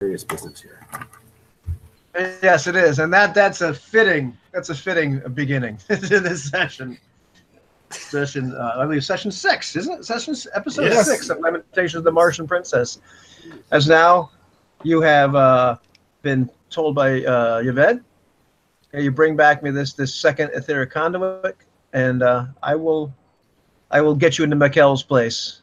serious business here. Yes, it is, and that's a fitting beginning to this session. I believe session 6, isn't it? Episode 6 of Lamentations of the Martian Princess. As now you have been told by Yvette, you bring back me this second etheric conduit, and I will get you into Mikkel's place.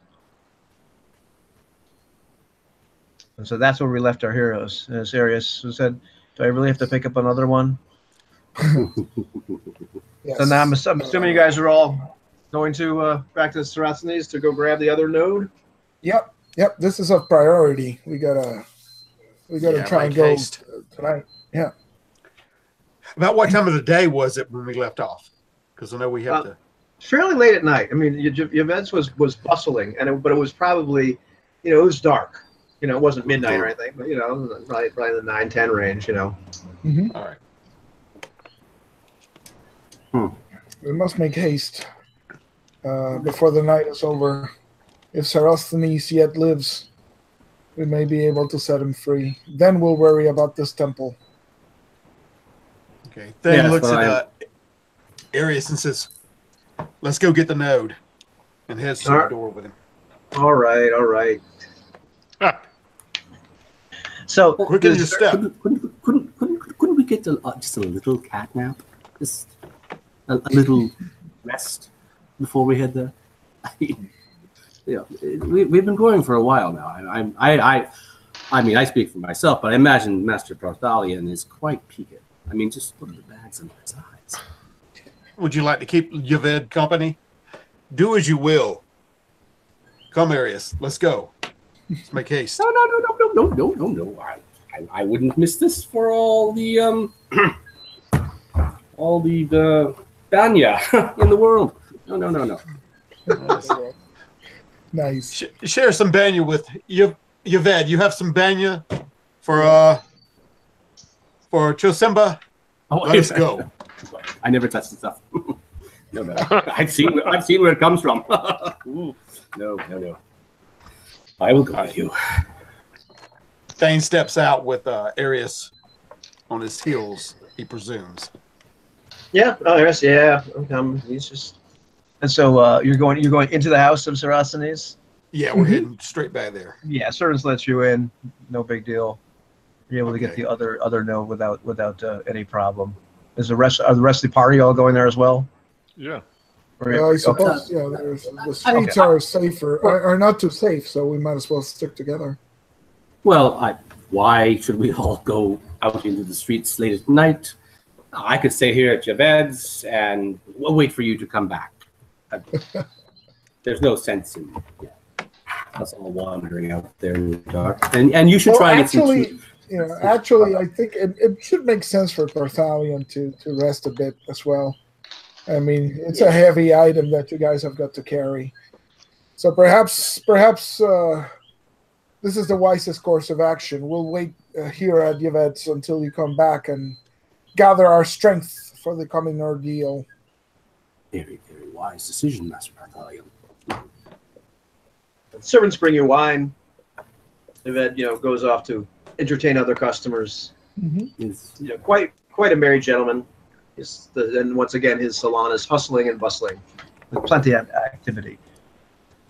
And so that's where we left our heroes. As Arius said, do I really have to pick up another one? Yes. So now I'm assuming you guys are all going to back to Saracens to go grab the other node? Yep. This is a priority. We gotta try and go tonight. Yeah. About what time of the day was it when we left off? Because I know we have to. Fairly late at night. I mean, Yvette's was bustling, but it was probably, it was dark. It wasn't midnight or anything, but probably the 9-10 range. Mm-hmm. All right. We must make haste before the night is over. If Sarasthenes yet lives, we may be able to set him free. Then we'll worry about this temple. Okay. Then looks at Arius and says, "Let's go get the node," and heads to the door with him. All right. So quick in your step. Couldn't we get just a little cat nap? Just a little rest before we head there? We've been going for a while now. I mean, I speak for myself, but I imagine Master Prothalion is quite peaked. I mean, just look at the bags under his eyes. Would you like to keep Yvette company? Do as you will. Come, Arius. Let's go. Let's make haste. No. I wouldn't miss this for all the banya in the world. No. Nice. Share some banya with Yvette. You have some banya for Chosimba. Let's go. I never touch the stuff. No. I've seen where it comes from. Ooh, no. I will guide you. Thane steps out with Arius on his heels, he presumes. Yeah, Arius, yeah. He's just... And so you're going into the house of Saracens? Yeah, we're heading straight back there. Yeah, servants let you in. No big deal. You're able to get the other node without any problem. Are the rest of the party all going there as well? Yeah. I suppose, the streets are safer, are not too safe, so we might as well stick together. Well, why should we all go out into the streets late at night? I could stay here at Javed's and we'll wait for you to come back. There's no sense in us all wandering out there in the dark. And you should try and get some sleep. Actually, I think it should make sense for Barthalion to rest a bit as well. I mean, it's a heavy item that you guys have got to carry. So perhaps this is the wisest course of action. We'll wait here at Yvette's until you come back and gather our strength for the coming ordeal. Very, very wise decision, Master Barthalion. Servants bring you wine. Yvette, goes off to entertain other customers. Mm-hmm. Quite a merry gentleman. And once again, his salon is hustling and bustling with plenty of activity.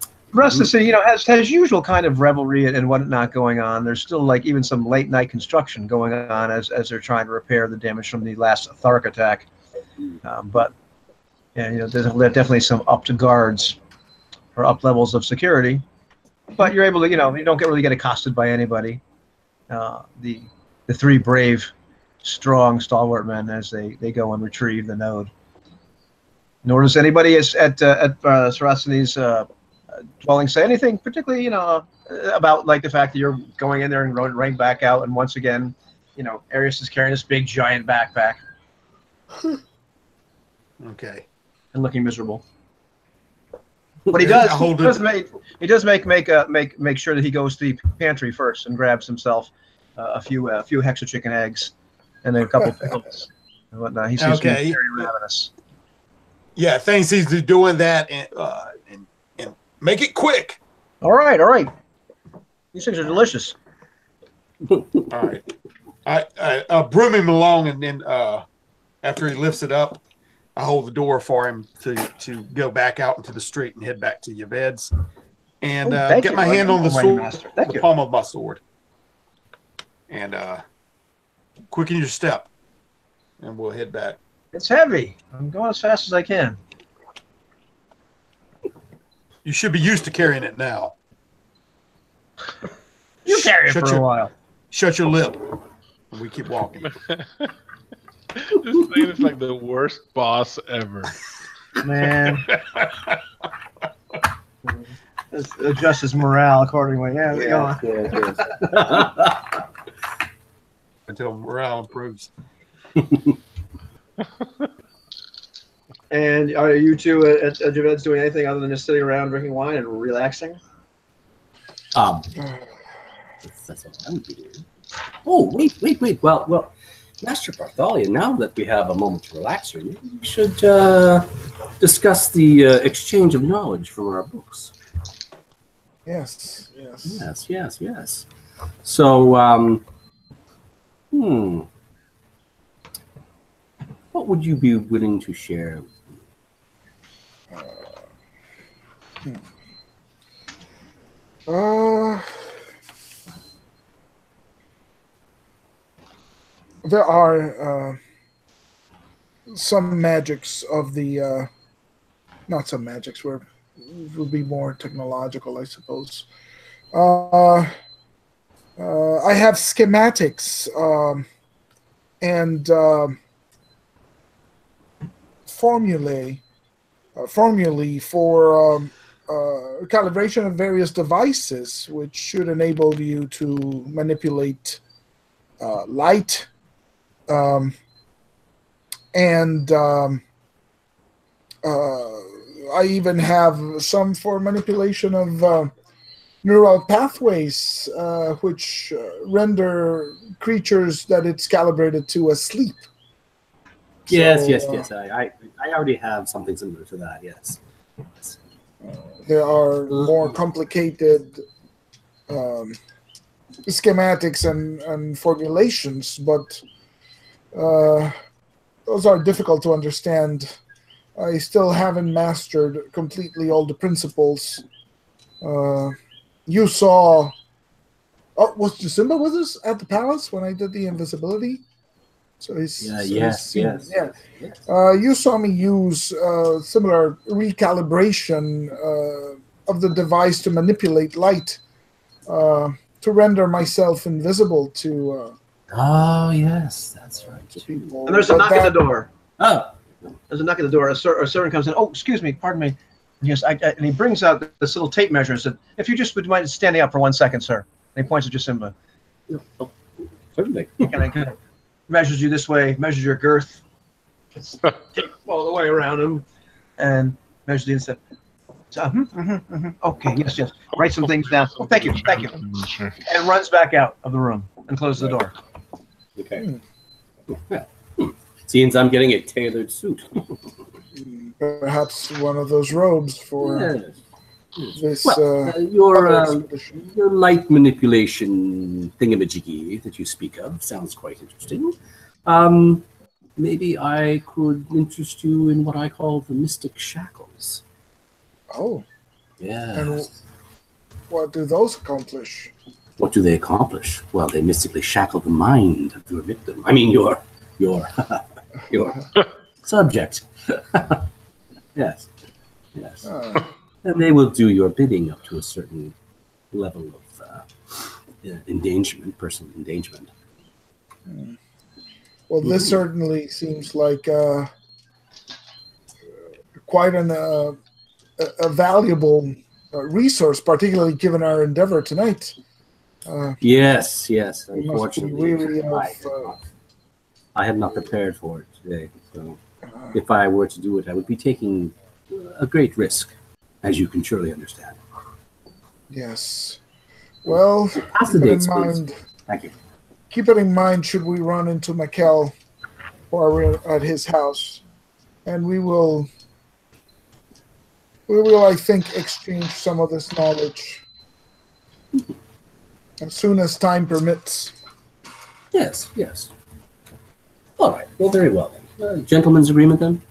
The rest of the city, has usual kind of revelry and whatnot going on. There's still even some late night construction going on as they're trying to repair the damage from the last Thark attack. But there's definitely some upped guards or up levels of security. But you're able to, you don't really get accosted by anybody. The three brave, strong, stalwart men as they go and retrieve the node. Nor does anybody at Saracens' dwelling say anything particularly, about the fact that you're going in there and running back out, and once again, Arius is carrying this big giant backpack. Okay. And looking miserable. But he does make sure that he goes to the pantry first and grabs himself a few hexa chicken eggs and then a couple pickles and whatnot. He seems to be very ravenous. Yeah, Thane seems to be doing that and make it quick. All right. These things are delicious. All right. I broom him along, and then after he lifts it up, I hold the door for him to go back out into the street and head back to Yved's, and Thank get you. my hand on the Almighty sword, Master. Thank the you. palm of my sword, and quicken your step, and we'll head back. It's heavy. I'm going as fast as I can. You should be used to carrying it now. You carry it for a while. Shut your lip. And we keep walking. This thing is like the worst boss ever. Man. Let's adjust his morale accordingly. Yeah, we go on. Yes. Until morale improves. And are you two at Javed's doing anything other than just sitting around drinking wine and relaxing? That's what I would be doing. Oh, wait. Well, Master Bartholomew, now that we have a moment to relax here, maybe we should discuss the exchange of knowledge from our books. Yes. Yes. So, what would you be willing to share? There are some magics of the not some magics where it would be more technological, I suppose. I have schematics and formulae for calibration of various devices, which should enable you to manipulate light, and I even have some for manipulation of neural pathways, which render creatures that it's calibrated to asleep. Yes. I already have something similar to that. Yes. There are more complicated schematics and formulations, but those are difficult to understand. I still haven't mastered completely all the principles. You saw... Oh, was Jasimba with us at the palace when I did the invisibility? So he's, Yes. you saw me use similar recalibration of the device to manipulate light, to render myself invisible to Oh, yes, that's right. people. And there's a knock at the door. Oh, There's a knock at the door. A servant comes in. Oh, excuse me, pardon me. Yes, and he brings out this little tape measure and said, "If you just would mind standing up for 1 second, sir." And he points at Jasimba. certainly. And measures you this way, measures your girth, all the way around him, and measures the inside. So, okay, yes. Write some things down. Oh, thank you. And runs back out of the room and closes the door. Okay. Seems I'm getting a tailored suit. Perhaps one of those robes for this. Well, your light manipulation thingamajiggy that you speak of sounds quite interesting. Maybe I could interest you in what I call the mystic shackles. Oh. Yeah. And what do those accomplish? What do they accomplish? Well, they mystically shackle the mind of your victim. I mean, your subject. Yes. And they will do your bidding up to a certain level of endangerment, personal endangerment. Well, this certainly seems like quite a valuable resource, particularly given our endeavor tonight. Yes. Unfortunately, really I had not prepared for it today. So if I were to do it, I would be taking a great risk, as you can surely understand. Yes. Well, Pass the dates, please. Thank you. Keep it in mind should we run into Mikkel or we're at his house. And we will, I think, exchange some of this knowledge. As soon as time permits. Yes, yes. All right. Well, very well then. Gentleman's agreement then?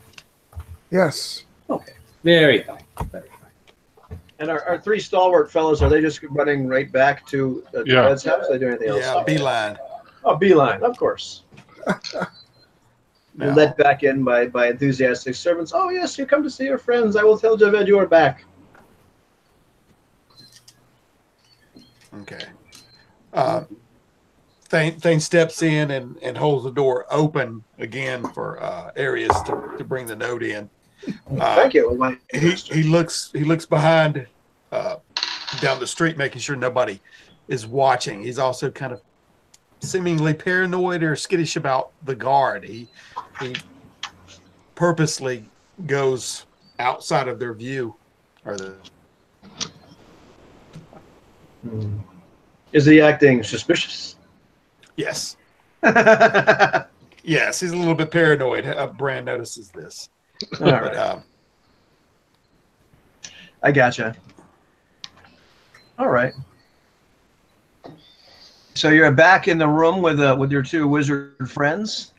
Yes. Okay. Very fine. Very fine. And our three stalwart fellows, are they just running right back to the Yeah. Red's house? Are they doing anything else? Yeah, beeline. Oh, beeline, of course. Now, Led back in by enthusiastic servants. Oh, yes, you come to see your friends. I will tell Javed you are back. okay. Thane steps in and holds the door open again for Arius to bring the note in. Thank you. He looks behind down the street, making sure nobody is watching. He's also kind of seemingly paranoid or skittish about the guard. He purposely goes outside of their view. Is he acting suspicious? Yes. Yes, he's a little bit paranoid. Bran notices this. All right. I gotcha. All right. So you're back in the room with your two wizard friends,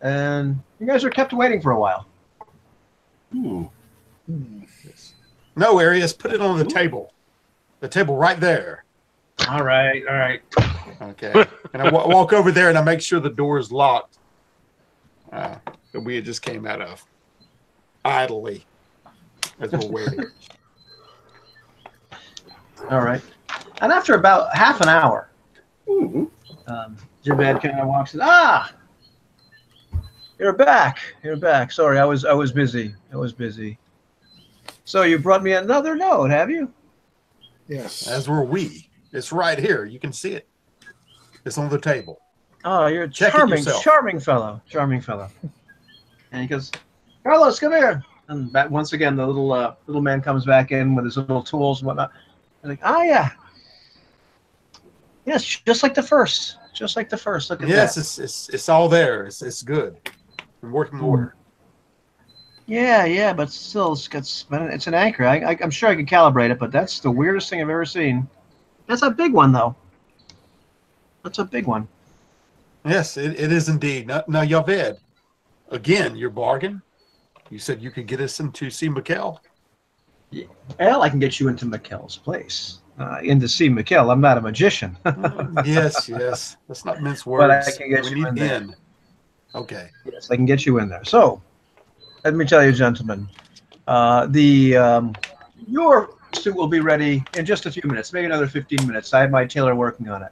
and you guys are kept waiting for a while. No, Arius, put it on the table. The table right there. All right. Okay. And I walk over there and I make sure the door is locked that we had just came out of idly as we're waiting. All right. And after about half an hour, Javed kind of walks in. Ah, you're back. You're back. Sorry, I was busy. So you brought me another note, have you? Yes. As were we. It's right here. You can see it. It's on the table. Oh, you're a Check it charming yourself. charming fellow. And he goes, Carlos, come here. And once again, the little man comes back in with his little tools and whatnot. I'm like, oh yeah, yes, just like the first. Look at that. Yes, it's all there. It's good. In working order. Yeah, but still, it's an anchor. I'm sure I can calibrate it, but that's the weirdest thing I've ever seen. That's a big one, though. That's a big one. Yes, it is indeed. Now, Yaved, again, your bargain. You said you could get us into see Mikkel. Well, I can get you into Mikkel's place. In see Mikkel. I'm not a magician. Yes. Let's not mince words. But I can get you in there. Okay. Yes, I can get you in there. So, let me tell you, gentlemen, your suit will be ready in just a few minutes, maybe another 15 minutes. I have my tailor working on it.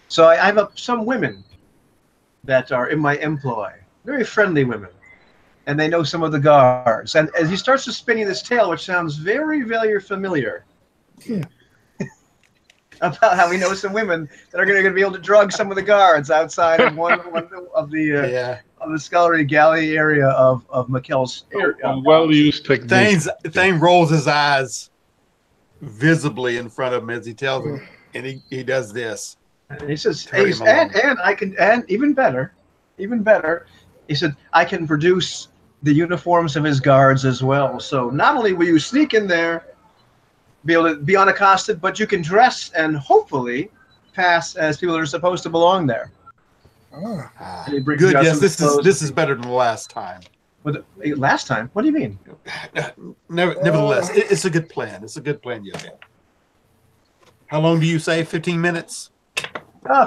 So I have some women that are in my employ, very friendly women, and they know some of the guards. And as he starts to spinning this tale, which sounds very, very familiar, about how he knows some women that are going to be able to drug some of the guards outside of one of the scullery galley area of Mikkel's area. Well-used technique. Thane rolls his eyes visibly in front of him as he tells him, and he does this. And he says, and even better, he said, I can produce the uniforms of his guards as well. So not only will you sneak in there, be able to be unaccosted, but you can dress and hopefully pass as people that are supposed to belong there. And he brings Good. you out Yes, some this is better than the last time. Last time? What do you mean? Nevertheless, it's a good plan. It's a good plan, Yoga. How long do you say? 15 minutes?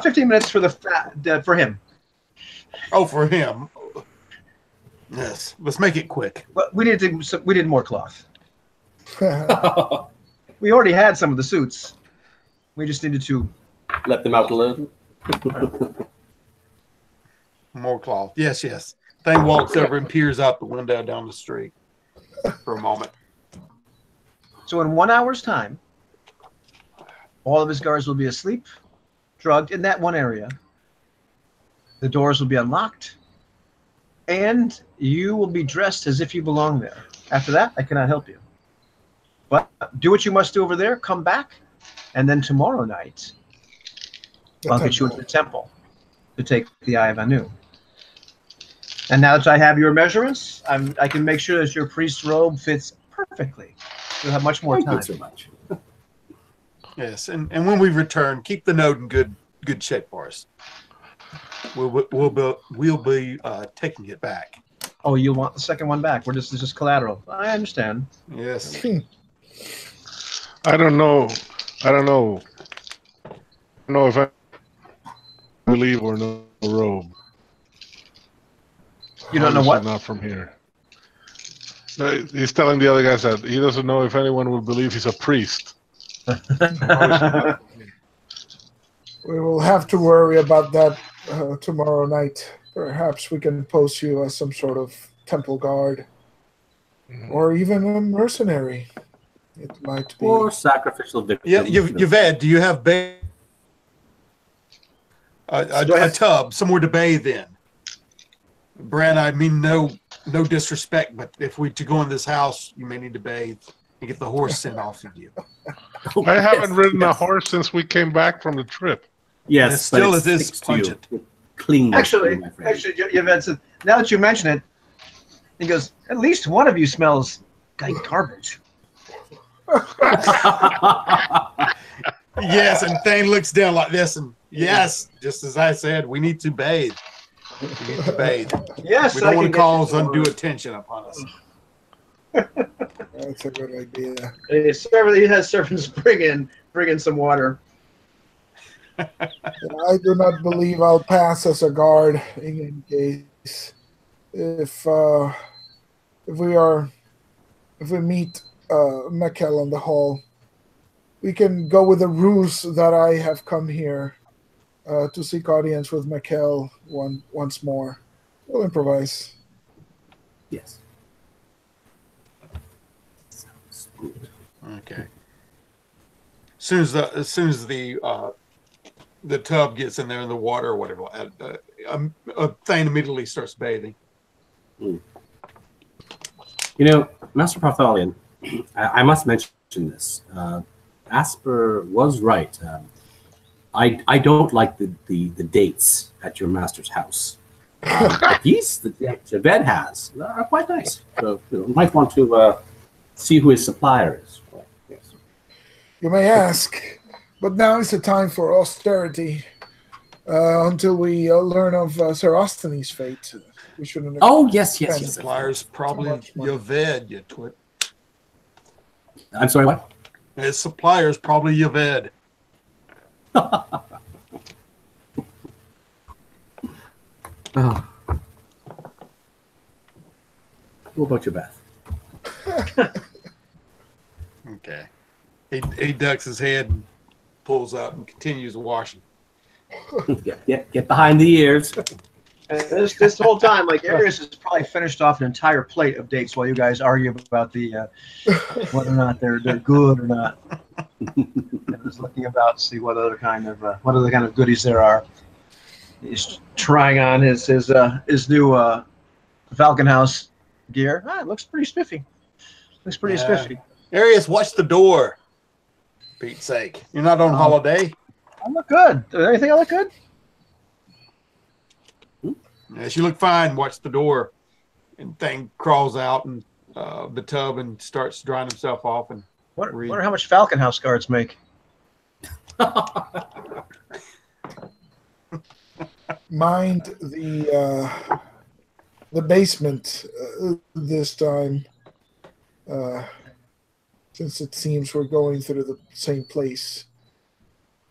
15 minutes for him. Oh, for him. Yes. Let's make it quick. But we need more cloth. We already had some of the suits. We just needed to let them out a little. More cloth. Yes. Thane walks over and peers out the window down the street for a moment. So in 1 hour's time, all of his guards will be asleep, drugged in that one area. The doors will be unlocked, and you will be dressed as if you belong there. After that, I cannot help you. But do what you must do over there, come back, and then tomorrow night, I'll get you into the temple to take the Eye of Anu. And now that I have your measurements, I can make sure that your priest's robe fits perfectly. You'll have much more time. Thank you so much. Yes, and when we return, keep the note in good shape for us. We'll be taking it back. Oh, you want the second one back? This is just collateral. I understand. Yes. I don't know. I don't know if I believe or no robe. You don't know Obviously what? not from here. No, he's telling the other guys that he doesn't know if anyone will believe he's a priest. Obviously not from here. We will have to worry about that tomorrow night. Perhaps we can post you as some sort of temple guard, or even a mercenary. It might be. Or sacrificial victim. Yeah, Yvette, do you have a tub somewhere to bathe in? Brad, I mean no disrespect, but if we to go in this house, you may need to bathe and get the horse sent off of you. Oh, I haven't ridden a yes. horse since we came back from the trip. Yes, And it still but is sticks to pungent. you. Cling. Actually, my friend. Yvette said, now that you mention it, he goes, at least one of you smells like garbage. Yes, and Thane looks down like this, and yes, just as I said, we need to bathe. We need to bathe. Yes, We don't I want can to get cause you some undue more. attention upon us. That's a good idea. He has servants bring in some water. I do not believe I'll pass as a guard in case. If we meet Mikkel in the hall, we can go with the ruse that I have come here to seek audience with Mikkel once more. We'll improvise. Yes. Sounds good. Okay. As soon as the tub gets in there in the water or whatever, Thane immediately starts bathing. You know, Master Partholian, I must mention this. Asper was right. I don't like the dates at your master's house. But these that Javed has are quite nice. So you might want to see who his supplier is. Yes. You may ask, but now is the time for austerity. Until we learn of Sir Austin's fate, we shouldn't. Oh yes. Supplier's probably much money. Yaved, you twit. I'm sorry. What? His supplier's probably Yaved. Oh. What about your bath? Okay. He ducks his head and pulls up and continues washing. Get behind the ears. And this whole time, like Arius has probably finished off an entire plate of dates while you guys argue about the whether or not they're good or not. And just looking about to see what other kind of goodies there are. He's trying on his new Falcon House gear. It looks pretty spiffy. Looks pretty spiffy. Arius, watch the door. For Pete's sake. You're not on holiday. I look good. Does anything I look good? Yes, you look fine. Watch the door. And Thing crawls out and the tub and starts drying himself off. And Wonder how much Falcon House guards make. Mind the basement this time, since it seems we're going through the same place.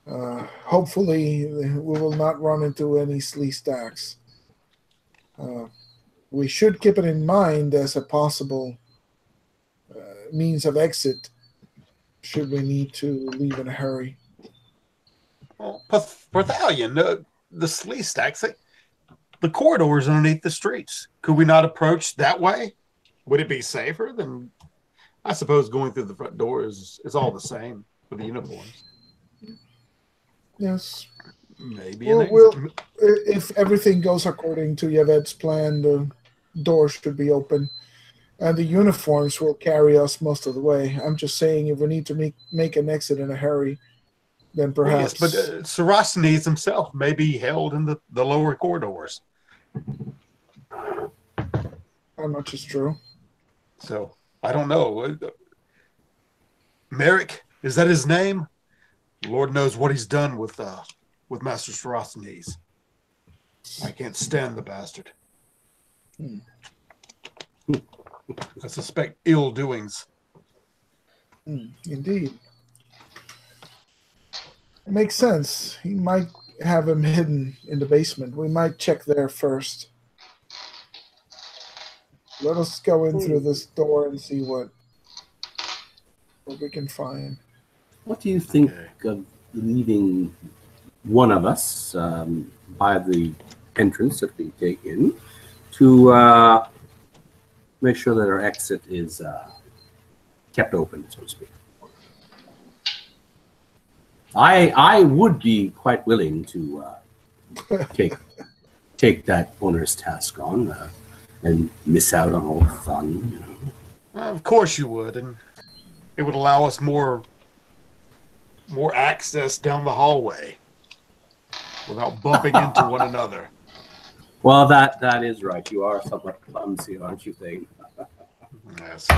Hopefully, we will not run into any slee stacks. We should keep it in mind as a possible means of exit should we need to leave in a hurry. Well, Parthalion, the slee stacks, the corridors underneath the streets. Could we not approach that way? Would it be safer than, I suppose, going through the front door is all the same with the uniforms? Yes. Maybe. If everything goes according to Yaved's plan, the door should be open. And the uniforms will carry us most of the way. I'm just saying if we need to make an exit in a hurry, then perhaps... Yes, but Sarosthenes himself may be held in the lower corridors. How much is true? So, I don't know. Merrick, is that his name? Lord knows what he's done with Master Sarosthenes. I can't stand the bastard. I suspect ill doings. Indeed. It makes sense. He might have him hidden in the basement. We might check there first. Let us go in through this door and see what we can find. What do you think of leaving one of us by the entrance that we take in to make sure that our exit is kept open, so to speak? I would be quite willing to take that owner's task on and miss out on all the fun. You know. Of course you would, and it would allow us more access down the hallway without bumping into one another. Well, that is right. You are somewhat clumsy, aren't you, Thane? Yes.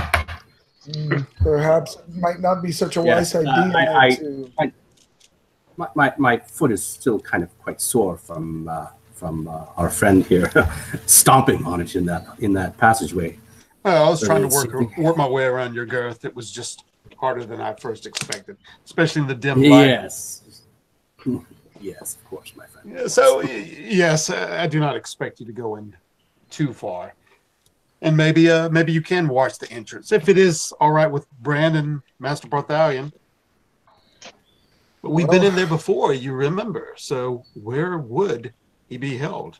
Perhaps it might not be such a wise idea. My foot is still kind of quite sore from our friend here stomping on it in that passageway. Well, I was trying to work my way around your girth. It was just harder than I first expected, especially in the dim light. Yes. Yes, of course, my friend. Yeah, so, yes, I do not expect you to go in too far. And maybe you can watch the entrance, if it is all right with Brand and Master Barthalion. But we've been in there before, you remember. So where would he be held?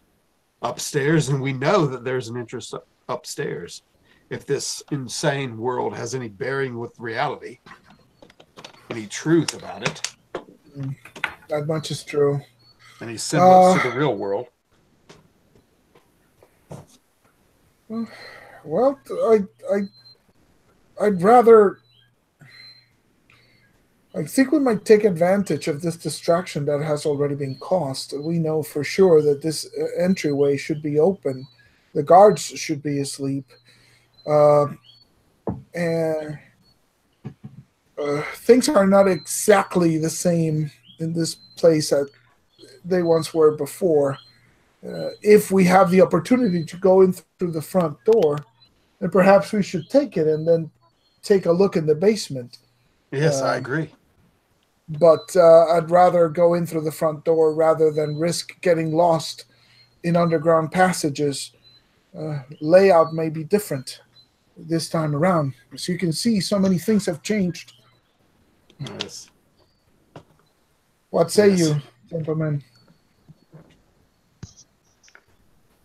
Upstairs, and we know that there's an entrance upstairs. If this insane world has any bearing with reality, any truth about it. That much is true. Any semblance to the real world. Well, I'd rather. I think we might take advantage of this distraction that has already been caused. We know for sure that this entryway should be open. The guards should be asleep. And things are not exactly the same in this place that they once were before. If we have the opportunity to go in through the front door, then perhaps we should take it and then take a look in the basement. Yes, I agree. But I'd rather go in through the front door rather than risk getting lost in underground passages. Layout may be different this time around. As you can see, so many things have changed. Yes. What say you, gentlemen?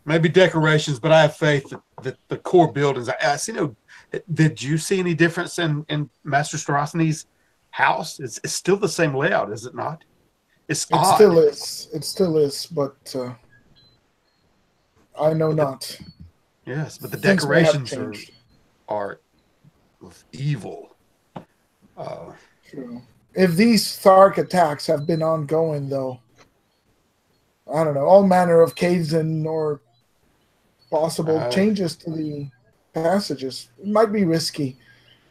Maybe decorations, but I have faith that the core buildings. I see no. Did you see any difference in Master Starosny's house? It's still the same layout, is it not? It still is. It still is, but I know not. Yes, but the decorations are evil. True. If these Thark attacks have been ongoing, though, I don't know, all manner of caves in or possible changes to the passages, it might be risky.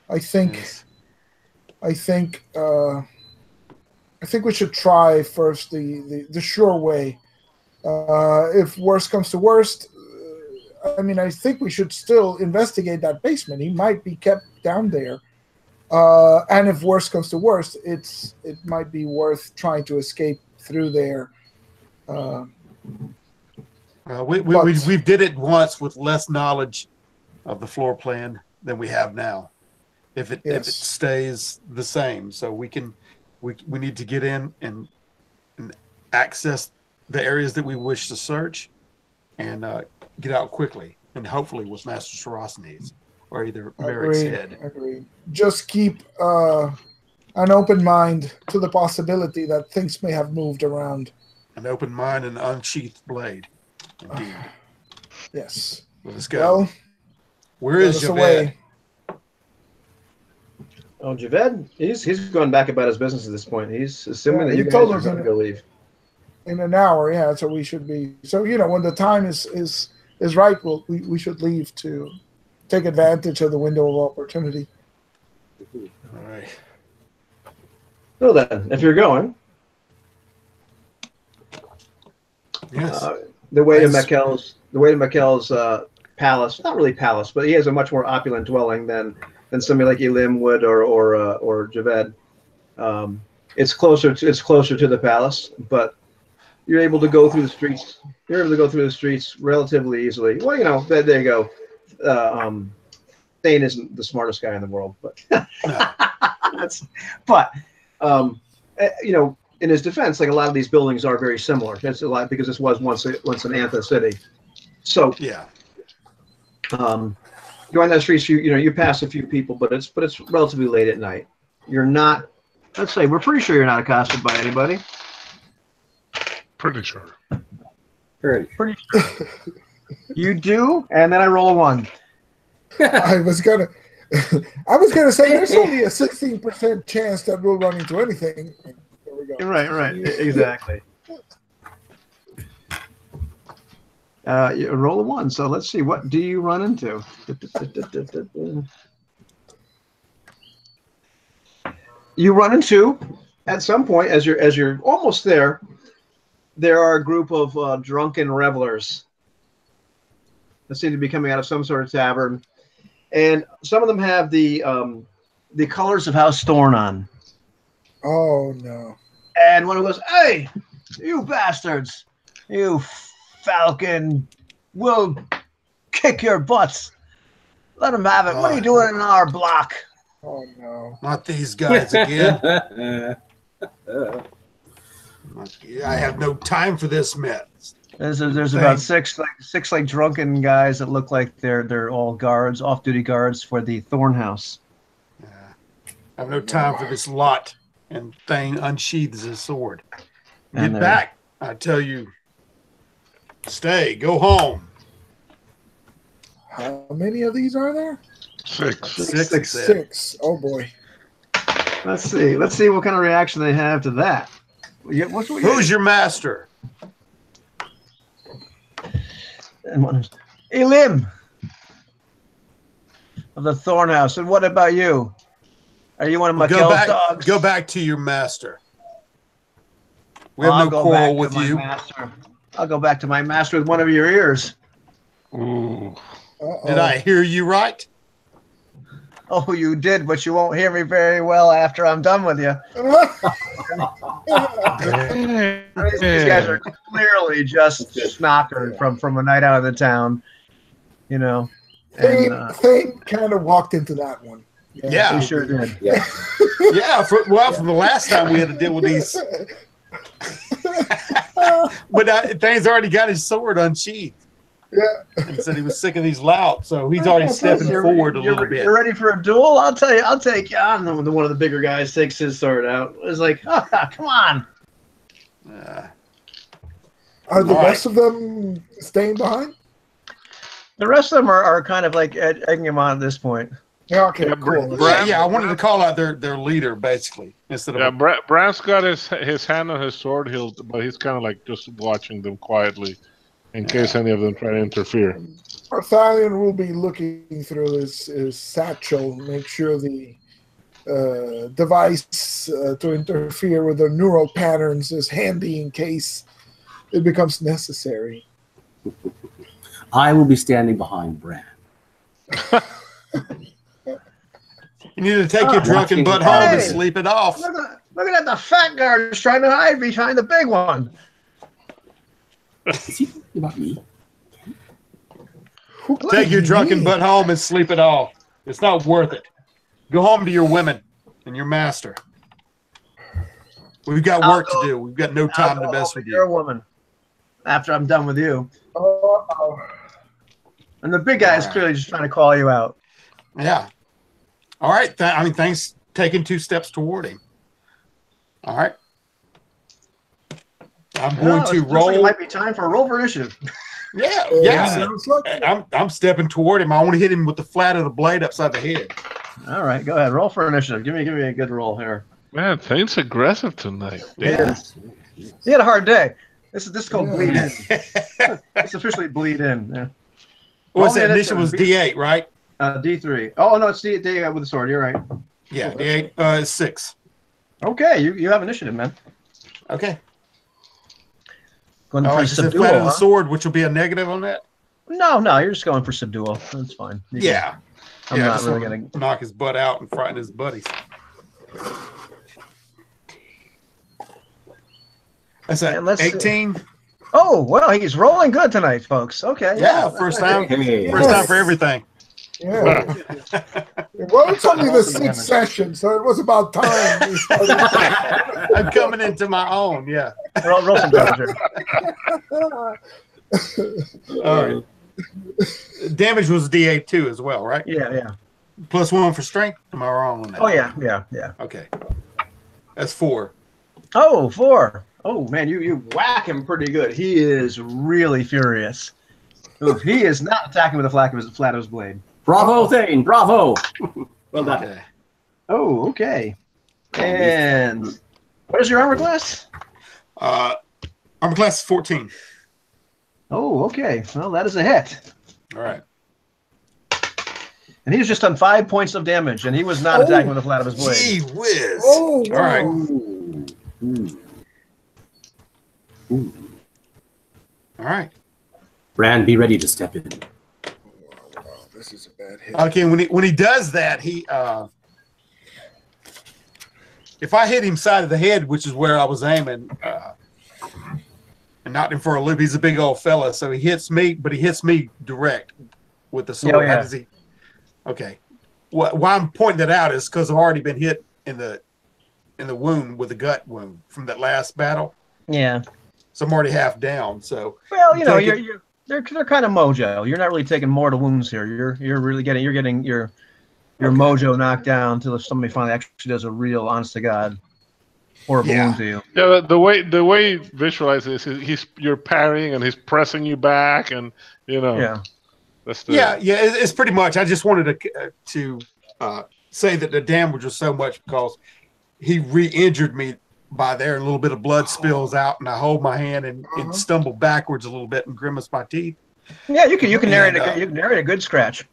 I think. Yes. I think we should try first the sure way. If worst comes to worst, I think we should still investigate that basement. He might be kept down there. And if worst comes to worst, it might be worth trying to escape through there. We did it once with less knowledge of the floor plan than we have now. If it stays the same, so we need to get in and access the areas that we wish to search, and get out quickly, and hopefully with Master Sarosny's or either Merrick's head. Agreed. Just keep an open mind to the possibility that things may have moved around. An open mind and an unsheathed blade. Indeed. Yes. Let's go. Well, where is Javed? Oh, Javed, he's going back about his business at this point. He's assuming that you told guys are going to go leave. In an hour, yeah, so we should be. So, when the time is right, we should leave to take advantage of the window of opportunity. All right. So then, if you're going, Yes. the way to Nice. Mikkel's palace, not really palace, but he has a much more opulent dwelling than somebody like Elim would or Javed. It's closer to the palace, but you're able to go through the streets. You're able to go through the streets relatively easily. Well, you know, there you go. Thane isn't the smartest guy in the world, but you know, in his defense, like a lot of these buildings are very similar. It's a lot because this was once an Antha city. So Yeah. Going down the streets, you pass a few people, but it's relatively late at night. You're not. Let's say we're pretty sure you're not accosted by anybody. Pretty sure. Pretty. Sure. You do, and then I roll a 1. I was gonna say there's only a 16% chance that we'll run into anything. There we go. Right, exactly. You roll a 1. So let's see, what do you run into? You run into, at some point, as you're almost there, there are a group of drunken revelers that seem to be coming out of some sort of tavern, and some of them have the colors of House Thorn on. Oh no! And one of them goes, "Hey, you bastards! You falcon! We'll kick your butts. Let them have it. What are you doing in our block?" Oh no! Not these guys again. I have no time for this mess. There's about six drunken guys that look like they're all guards, off-duty guards for the Thorn House. I have no time for this lot. And Thane unsheathes his sword. And Get back, I tell you. Stay, go home. How many of these are there? 6. Six. Oh boy. Let's see what kind of reaction they have to that. Who's your master? And one is Elim of the Thorn House. And what about you? Are you one of Mikkel's dogs? Go back to your master. We have no quarrel with you. I'll go back to my master with one of your ears. Ooh. Did I hear you right? Oh, you did, but you won't hear me very well after I'm done with you. These guys are clearly just snockered from a night out of the town, you know. Thane kind of walked into that one. Yeah, he sure did. Yeah. From the last time we had to deal with these. But Thane's already got his sword unsheathed. Yeah. He said he was sick of these louts, so he's already stepping forward a little bit. You're ready for a duel? I'll tell you. I'll take you on. When one of the bigger guys takes his sword out, it's like, come on. Are the rest of them staying behind? The rest of them are kind of like egging him on at this point. Yeah, okay, cool. I wanted to call out their leader, basically, instead of... Bran's got his hand on his sword, but he's kind of like just watching them quietly in case any of them try to interfere. Arthalion will be looking through his satchel, make sure the device to interfere with the neural patterns is handy in case it becomes necessary. I will be standing behind Bran. You need to take your drunken butt home and sleep it off. Look at the fat guard who's trying to hide behind the big one. Is he talking about me? Take your drunken butt home and sleep it off. It's not worth it. Go home to your women and your master. We've got work to do. We've got no time to mess with you. You're a woman. After I'm done with you. And the big guy is clearly just trying to call you out. Yeah. All right. Thanks. Taking 2 steps toward him. All right. I'm going to roll. Like it might be time for a roll for initiative. Yeah. I'm stepping toward him. I want to hit him with the flat of the blade upside the head. All right, go ahead. Roll for initiative. Give me a good roll here. Man, Thane's aggressive tonight. Yeah. He had a hard day. This is called bleed in. It's officially bleed in. Yeah. What's that? Initial was D8, right? D3. Oh no, it's D8 with the sword. You're right. Yeah, D8 6. Okay, you have initiative, man. Okay. Going Oh, for it's the subdual, flat of the huh? sword, which will be a negative on that. No, you're just going for subdual. That's fine. Yeah. I'm I not just really wanna going to. knock his butt out and frighten his buddies. That's And let's see. 18. Oh, well, he's rolling good tonight, folks. Okay. Yeah, first time. Hey. First time for everything. Yeah. Well, it's only the sixth session, so it was about time. We started. I'm coming into my own. Yeah. Roll some damage. All right. Damage was D8 too as well, right? Yeah. +1 for strength. Am I wrong on that? Oh, yeah. Okay. That's 4. Oh, 4. Oh, man, you whack him pretty good. He is really furious. Oof, he is not attacking with the flat of his blade. Bravo, Thane. Bravo. Well done. Okay. Oh, okay. And what is your armor class? Armor class is 14. Oh, okay. Well, that is a hit. All right. And he's just done 5 points of damage, and he was not attacking with the flat of his blade. Gee whiz. Oh, All right. Ooh. All right. Bran, be ready to step in. Wow, this is a bad hit. Okay, when he does that, he if I hit him side of the head, which is where I was aiming, and knocked him for a loop, he's a big old fella, so he hits me, but he hits me direct with the sword. Oh, yeah. How does he? Okay. Why I'm pointing that out is because I've already been hit in the wound with a gut wound from that last battle, Yeah. so I'm already half down. So Well, you know, they're kind of mojo. You're not really taking mortal wounds here. You're really getting your mojo knocked down until somebody finally actually does a real, honest to God, horrible wound to you. Yeah, the way you visualize this is you're parrying and he's pressing you back, and Yeah. that's the it's pretty much. I just wanted to say that the damage was so much because he re-injured me by there. A little bit of blood spills out, and I hold my hand and stumble backwards a little bit and grimace my teeth. Yeah, you can narrate you can narrate a good scratch.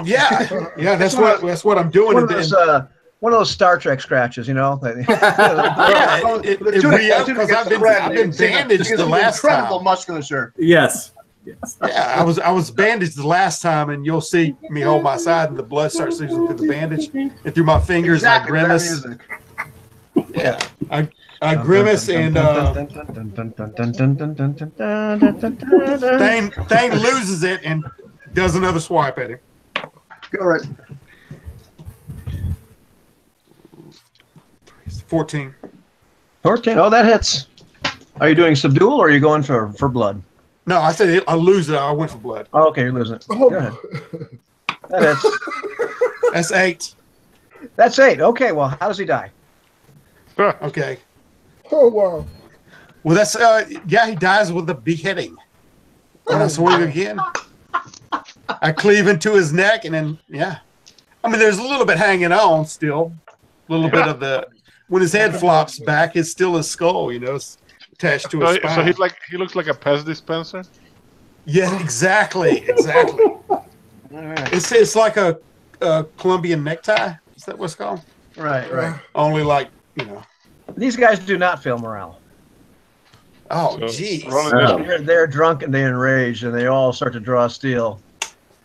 Yeah, that's what I'm doing. One of those Star Trek scratches, you know. Yeah, it re-upped because I've been bandaged the last incredible time. musculature. Yes. Yeah, I was bandaged the last time, and you'll see me hold my side, and the blood starts oozing through the bandage and through my fingers. Exactly, and I grimace. Yeah, I grimace, and Thane loses it and does another swipe at him. Go right. 14. 14. Oh, that hits. Are you doing subdual or are you going for blood? No, I said I lose it. I went for blood. Oh, okay, you're losing it. Oh, Go ahead. That hits. That's 8. That's 8. Okay, well, how does he die? Okay. oh wow. Well, that's he dies with a beheading. When I swing again, I cleave into his neck, and then I mean, there's a little bit hanging on still, a little bit of the when his head flops back, it's still his skull, it's attached to his spine. So he looks like a Pez dispenser. Yeah, exactly. All right. It's like a Colombian necktie. Is that what's called? Right. Only like These guys do not fail morale. Oh, So, geez. rolling They're drunk and they're enraged, and they all start to draw steel.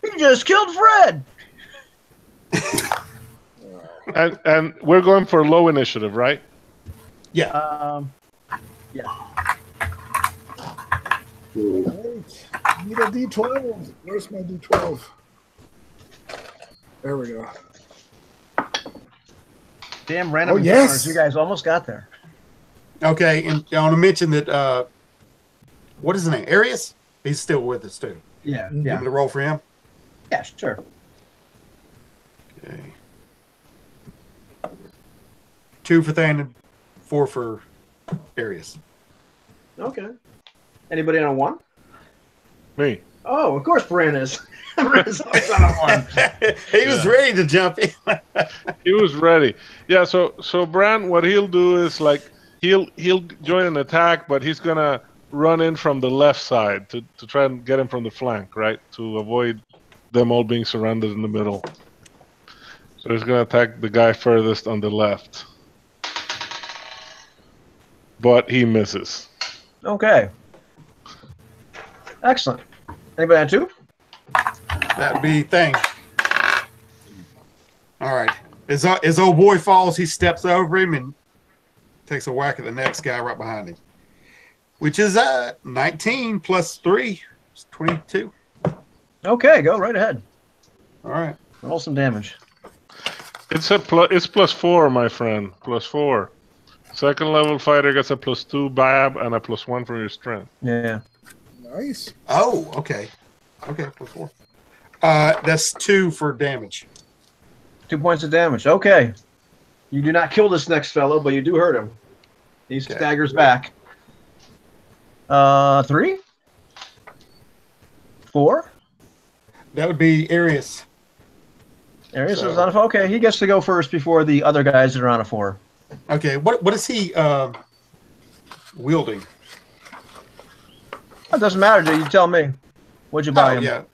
You just killed Fred! and we're going for low initiative, right? Yeah. Yeah. Right. Need a D12. Where's my D12? There we go. Damn random Oh, yes. encounters. You guys almost got there. Okay, and I want to mention that what is his name? Arius? He's still with us too. Yeah. You want me to roll for him? Yeah, sure. Okay. 2 for Thane and 4 for Arius. Okay. Anybody on a 1? Me. Oh, of course Bran is. Bran's always on a 1. He was ready to jump in. He was ready. Yeah. So Bran, what he'll do is like he'll join an attack, but he's gonna run in from the left side to try and get him from the flank, right? To avoid them all being surrounded in the middle. So he's gonna attack the guy furthest on the left. but he misses. Okay. Excellent. Anybody on 2? That'd be thing. All right. As old boy falls, he steps over him and takes a whack at the next guy right behind him, which is 19 plus 3. It's 22. Okay, go right ahead. All right. Roll some damage. It's +4, my friend. +4. Second level fighter gets a +2 BAB and a +1 from your strength. Yeah. Nice. Oh, okay. Okay, +4. That's 2 for damage. 2 points of damage. Okay. You do not kill this next fellow, but you do hurt him. He staggers back. 3? 4? That would be Arius. Arius is on a 4. Okay, he gets to go first before the other guys that are on a 4. Okay, what is he wielding? It doesn't matter, dude. You tell me. What'd you buy him?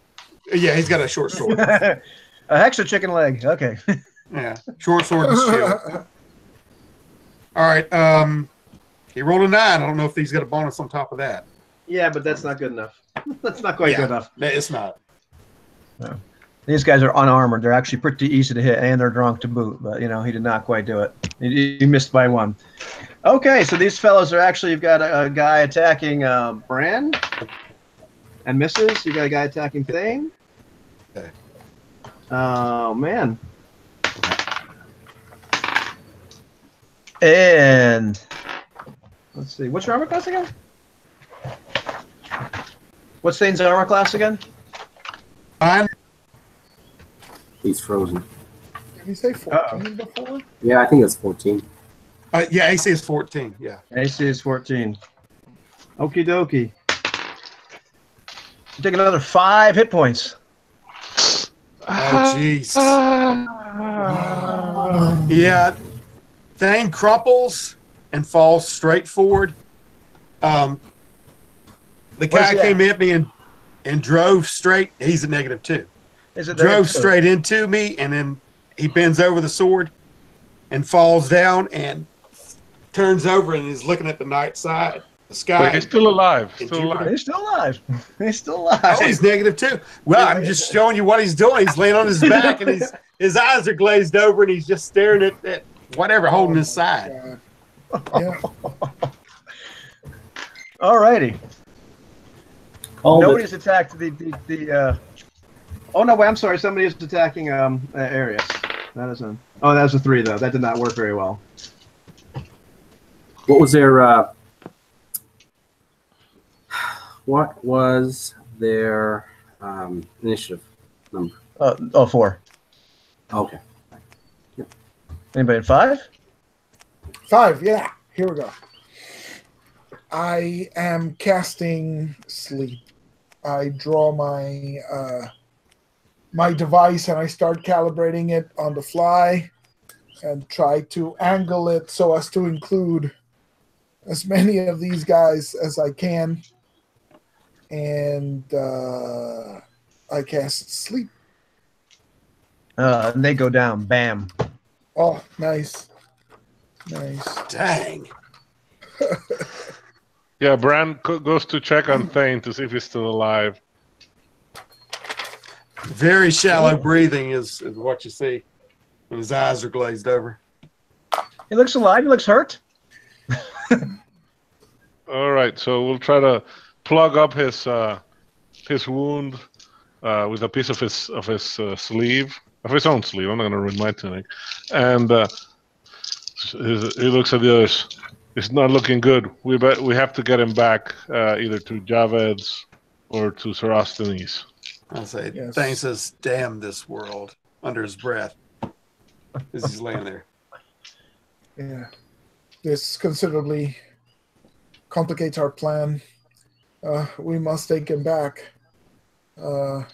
Yeah, he's got a short sword. A hexa chicken leg. Okay. Yeah, short sword and shield. All right, he rolled a 9. I don't know if he's got a bonus on top of that. Yeah, but that's not good enough. That's not quite good enough. It's not. No. These guys are unarmored. They're actually pretty easy to hit, and they're drunk to boot. But, he did not quite do it. He missed by 1. Okay, so these fellows are actually, you've got a guy attacking Bran and misses. You've got a guy attacking Thane. Okay. Oh, man. And let's see. What's your armor class again? What's Thane's armor class again? 9. He's frozen. Did he say 14 before? Yeah, I think it's 14. Yeah, AC is 14. Yeah. AC is 14. Okie dokie. You take another 5 hit points. Oh, jeez. Yeah. Thane crumples and falls straight forward. The guy came at me and drove straight. He's a -2. Drove straight into me, and then he bends over the sword and falls down and turns over and is looking at the night side, the sky. But he's still alive. He's still alive. He's still alive. Oh, he's -2. Well, I'm just showing you what he's doing. He's laying on his back, and his eyes are glazed over, and he's just staring at whatever holding his side. Yeah. All righty. Nobody's attacked the Oh no! Wait, I'm sorry. Somebody is attacking Arius. That is that was a 3 though. That did not work very well. What was their initiative number? 4. Okay. Anybody at 5? 5, yeah. Here we go. I am casting sleep. I draw my my device and I start calibrating it on the fly and try to angle it so as to include as many of these guys as I can. And I cast sleep. And they go down. Bam. Oh, nice. Nice. Dang. Yeah, Bran goes to check on Thane to see if he's still alive. Very shallow breathing is what you see when his eyes are glazed over. He looks alive. He looks hurt. All right, so we'll try to plug up his wound with a piece of his sleeve, of his own sleeve. I'm not going to ruin my tunic. And he looks at the others. It's not looking good. We have to get him back either to Javed's or to Sarasthenes. I say, Yes. Thane says, "Damn this world," under his breath as he's laying there. Yeah. This considerably complicates our plan. We must take him back. Perhaps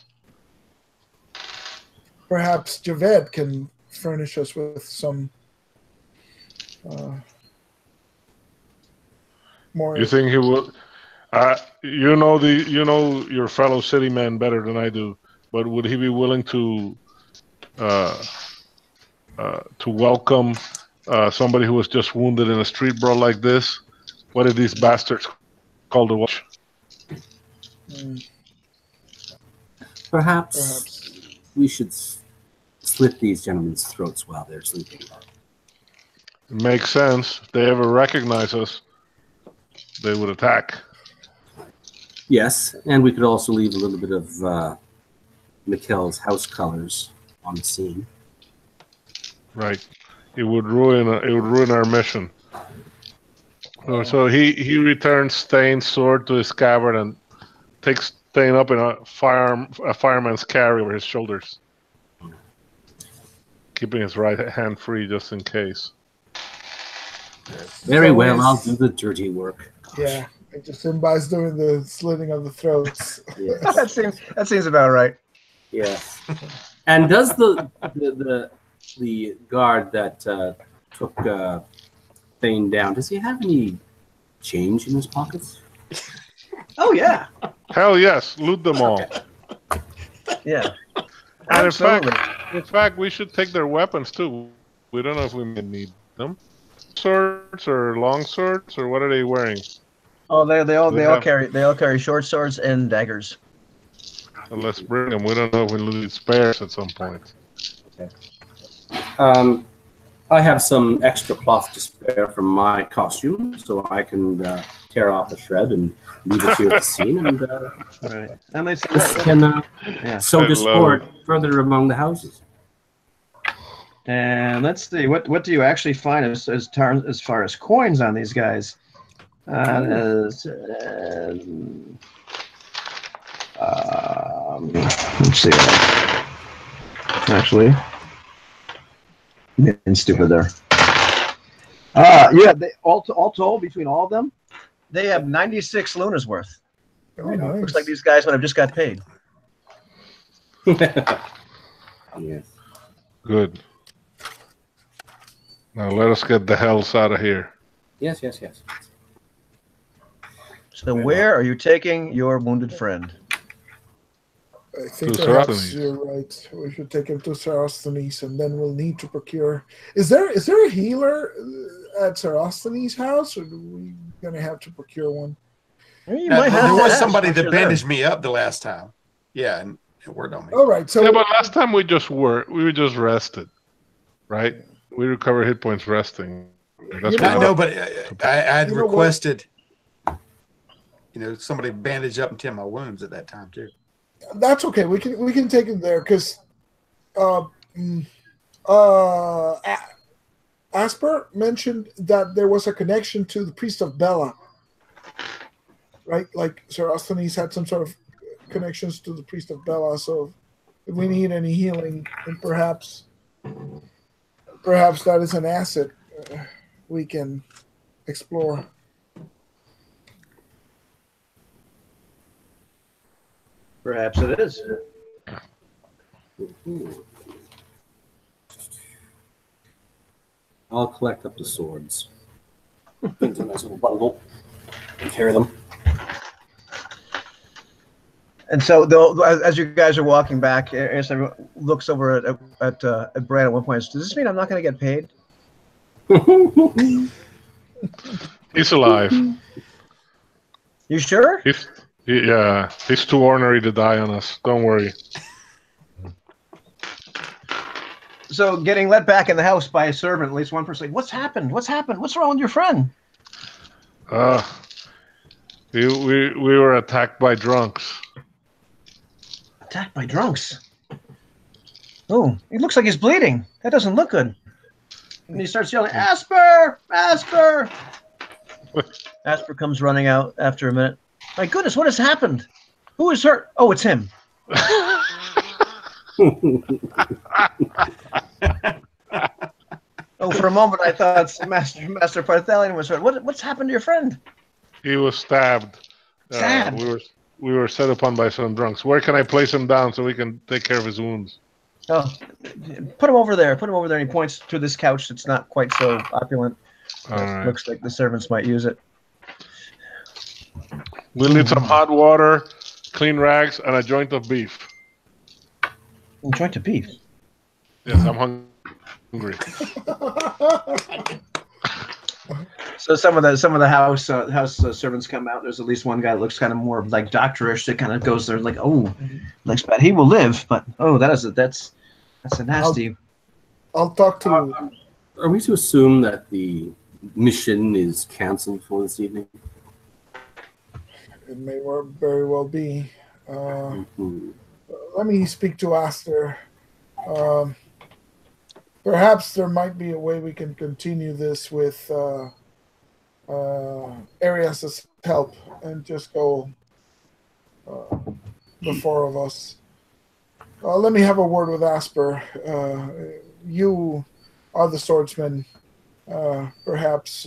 Javed can furnish us with some more. You think he will? You know your fellow city man better than I do, but would he be willing to welcome somebody who was just wounded in a street brawl like this What did these bastards call the watch? Perhaps we should slit these gentlemen's throats while they're sleeping. It makes sense. If they ever recognize us, they would attack. Yes, and we could also leave a little bit of Mikkel's house colors on the scene. Right. It would ruin our mission. So he returns Stain's sword to his scabbard and takes Stain up in a fireman's carry over his shoulders, keeping his right hand free just in case. Very well, I'll do the dirty work. Yeah, I just imbies doing the slitting of the throats. Yes. that seems about right. Yes. And does the guard that took Thane down, does he have any change in his pockets? Oh yeah, Hell yes, loot them all. yeah. And Absolutely. in fact, we should take their weapons too. We don't know if we may need them. Swords or long swords, or what are they wearing? Oh, they all carry short swords and daggers. So let's bring them. We don't know if we need spares at some point. Okay. I have some extra cloth to spare from my costume, so I can tear off a shred and leave it here at the scene, and Right. That makes can sow discord further among the houses. And let's see, what do you actually find as far as coins on these guys? Let's see. Actually, being stupid there. Yeah, all told, between all of them, they have 96 lunas worth. Oh, nice. Looks like these guys might have just got paid. Yes. Good. Now let us get the hells out of here. Yes. So where are you taking your wounded friend? I think To perhaps Sarasthenes. you're right. We should take him to Sarasthenes, and then we'll need to procure. Is there a healer at Sarasthenes' house, or are we gonna have to procure one? You might have There to was ask, somebody once that you're there. bandaged me up the last time. Yeah, and it worked on me. All right, so Yeah, but last time we were just rested, right? We recover hit points resting. That's You know I what know, but I had You know what? requested, somebody bandage up and tend my wounds at that time too. that's okay. We can take him there because Asper mentioned that there was a connection to the priest of Bela, right? Like Sarasthenes had some sort of connections to the priest of Bela. So if we need any healing, then perhaps that is an asset we can explore. Perhaps it is. I'll collect up the swords. Into a nice little bundle and carry them. And so, as you guys are walking back, as everyone looks over at Brad at one point, does this mean I'm not going to get paid? He's alive. You sure? He's too ornery to die on us. Don't worry. So, getting let back in the house by a servant, at least one person, like, what's happened? What's happened? What's wrong with your friend? We were attacked by drunks. Attacked by drunks. Oh, it looks like he's bleeding. That doesn't look good. And he starts yelling, Asper! Asper! Asper comes running out after a minute. My goodness, what has happened? Who is hurt? Oh, it's him. Oh, for a moment I thought Master Parthelion was hurt. What's happened to your friend? He was stabbed. Stabbed? We were set upon by some drunks. Where can I place him down so we can take care of his wounds? Oh, put him over there. Put him over there. And he points to this couch that's not quite so opulent. All right. Looks like the servants might use it. We'll need some hot water, clean rags, and a joint of beef. A joint of beef. Yes, I'm hungry. So some of the house servants come out. There's at least one guy that looks kind of more like doctorish that kind of goes there like, oh, looks bad. He will live, but oh, that's a nasty. I'll talk to. Are we to assume that the mission is canceled for this evening? It may very well be. Let me speak to Aster. Perhaps there might be a way we can continue this with Arias' help and just go the four of us. Let me have a word with Asper. You are the swordsman. Perhaps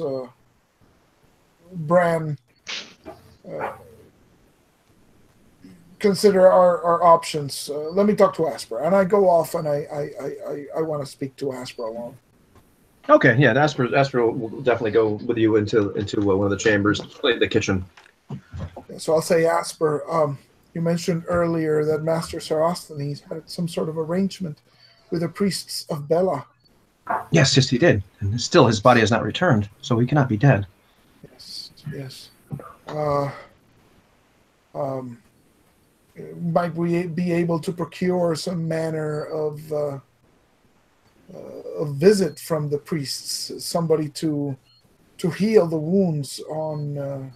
Bran. Consider our options. Let me talk to Asper, and I go off, and I want to speak to Asper alone. Okay, yeah, Asper will definitely go with you into one of the chambers, the kitchen. So I'll say, Asper, you mentioned earlier that Master Sarosthenes had some sort of arrangement with the priests of Bela. Yes, he did, and still his body has not returned, so he cannot be dead. Yes. Might we be able to procure some manner of a visit from the priests, somebody to heal the wounds on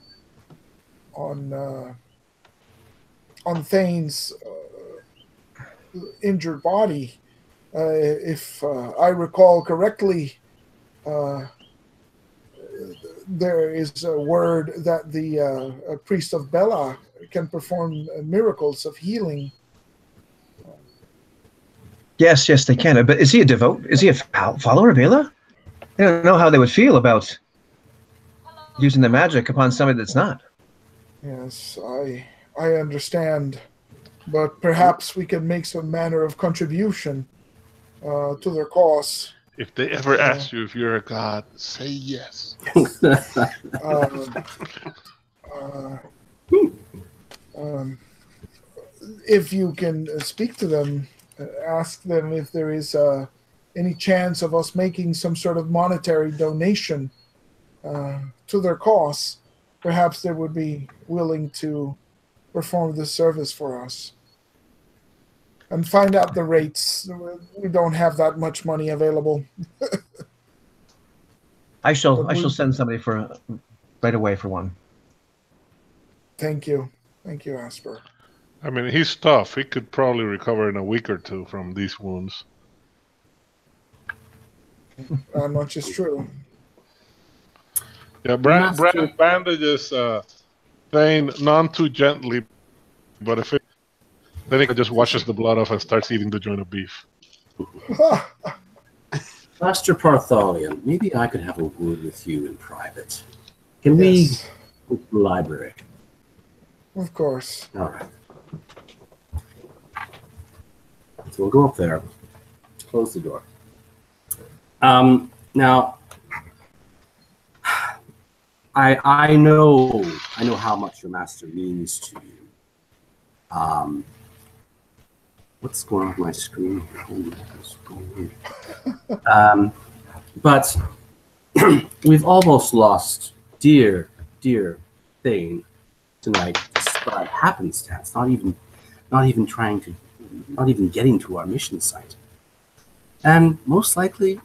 Thane's injured body? If I recall correctly, there is a word that the priest of Bela can perform miracles of healing. Yes, they can. But is he a devote? Is he a follower of Bela? I don't know how they would feel about using the magic upon somebody that's not. Yes, I understand, but perhaps we can make some manner of contribution to their cause. If they ever ask you if you're a god, say yes. If you can speak to them, ask them if there is any chance of us making some sort of monetary donation to their cause. Perhaps they would be willing to perform this service for us. And find out the rates. We don't have that much money available. I shall send somebody right away for one. Thank you, Asper. I mean, he's tough. He could probably recover in a week or two from these wounds. That much is true. Yeah, Bran bandages Thane none too gently, but then he just washes the blood off and starts eating the joint of beef. Master Partholian, maybe I could have a word with you in private. Can we go to the library? Of course. All right. So we'll go up there, close the door. Now, I know how much your master means to you. What's going on with my screen? But we've almost lost dear Thane tonight by happenstance. Not even getting to our mission site. And most likely,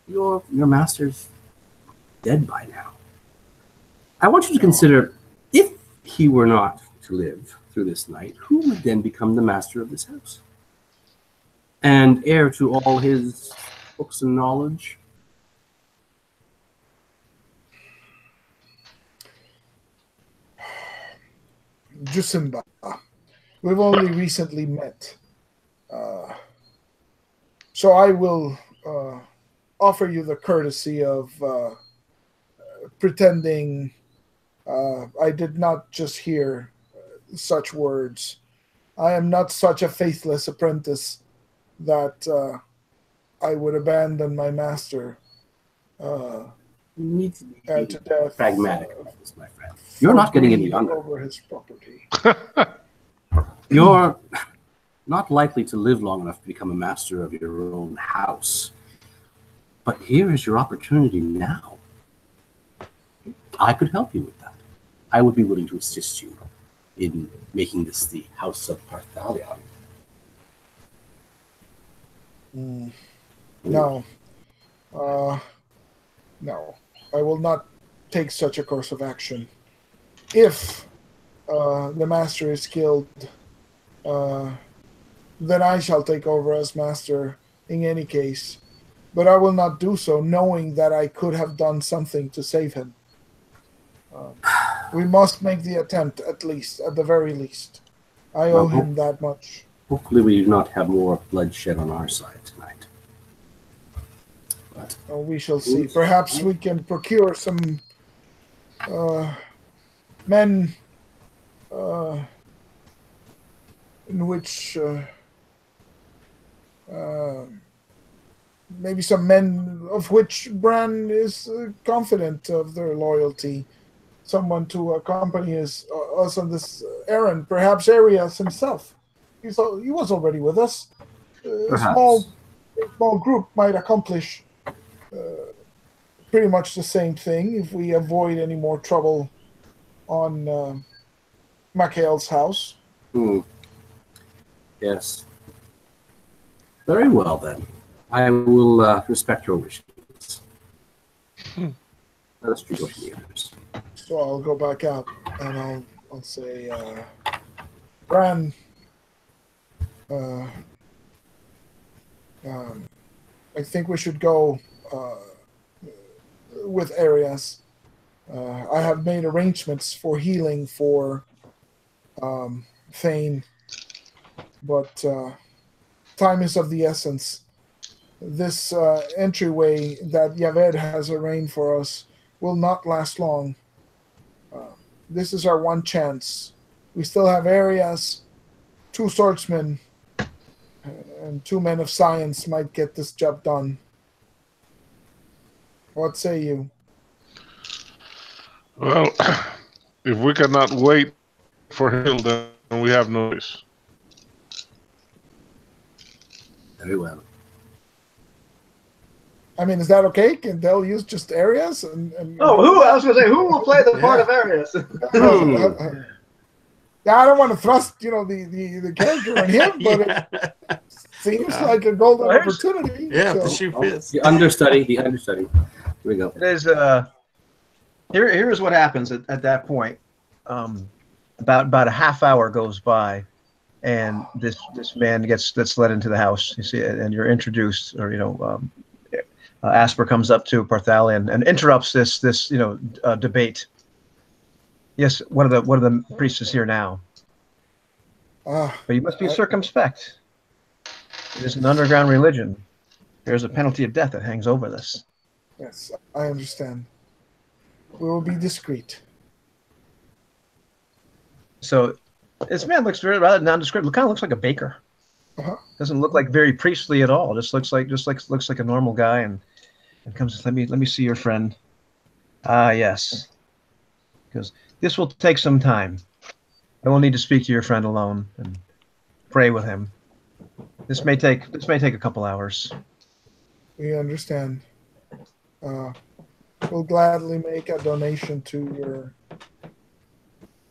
your master's dead by now. I want you to consider, if he were not to live through this night, who would then become the master of this house? And heir to all his books and knowledge? Jusimba. We've only recently met. So I will offer you the courtesy of pretending I did not just hear such words. I am not such a faithless apprentice that I would abandon my master You need to be to death. pragmatic about this, my friend. You're not getting any younger. Over his property. You're not likely to live long enough to become a master of your own house. But here is your opportunity now. I could help you with that. I would be willing to assist you in making this the House of Parthalion. No. No. I will not take such a course of action. If the master is killed, then I shall take over as master in any case. But I will not do so knowing that I could have done something to save him. We must make the attempt, at least, at the very least. I owe him that much. Hopefully we do not have more bloodshed on our side tonight. But We shall see. Perhaps we can procure some men in which maybe some men of which Bran is confident of their loyalty. Someone to accompany us on this errand. Perhaps Arias himself. He was already with us. A small group might accomplish pretty much the same thing if we avoid any more trouble on Mikhail's house. Yes. Very well, then. I will respect your wishes. Let us do what he hears. So I'll go back out and I'll say, Bran, I think we should go with Arias. I have made arrangements for healing for Thane, but time is of the essence. This entryway that Yaved has arranged for us will not last long. This is our one chance. We still have Arias, 2 swordsmen, and 2 men of science might get this job done. What say you? Well, if we cannot wait for him, then we have no choice. Very well. I mean, is that okay? Can they'll use just Arias? And who? I was going to say, who will play the part of Arias? Yeah, I don't want to thrust, the character on him, but it seems like a golden opportunity. Yeah, so. the shoe fits. The understudy. Here we go. It is. Here's what happens at that point. About a half hour goes by, and this man gets led into the house. You see, and you're introduced, or Asper comes up to Parthalion and interrupts this debate. Yes, one of the priests is here now. But you must be circumspect. It is an underground religion. There's a penalty of death that hangs over this. Yes, I understand. We will be discreet. So this man looks rather nondescript. Kind of looks like a baker. Doesn't look like very priestly at all. Looks like a normal guy, and comes. Let me see your friend. Yes. Because this will take some time. I will need to speak to your friend alone and pray with him. This may take a couple hours. We understand. We'll gladly make a donation to your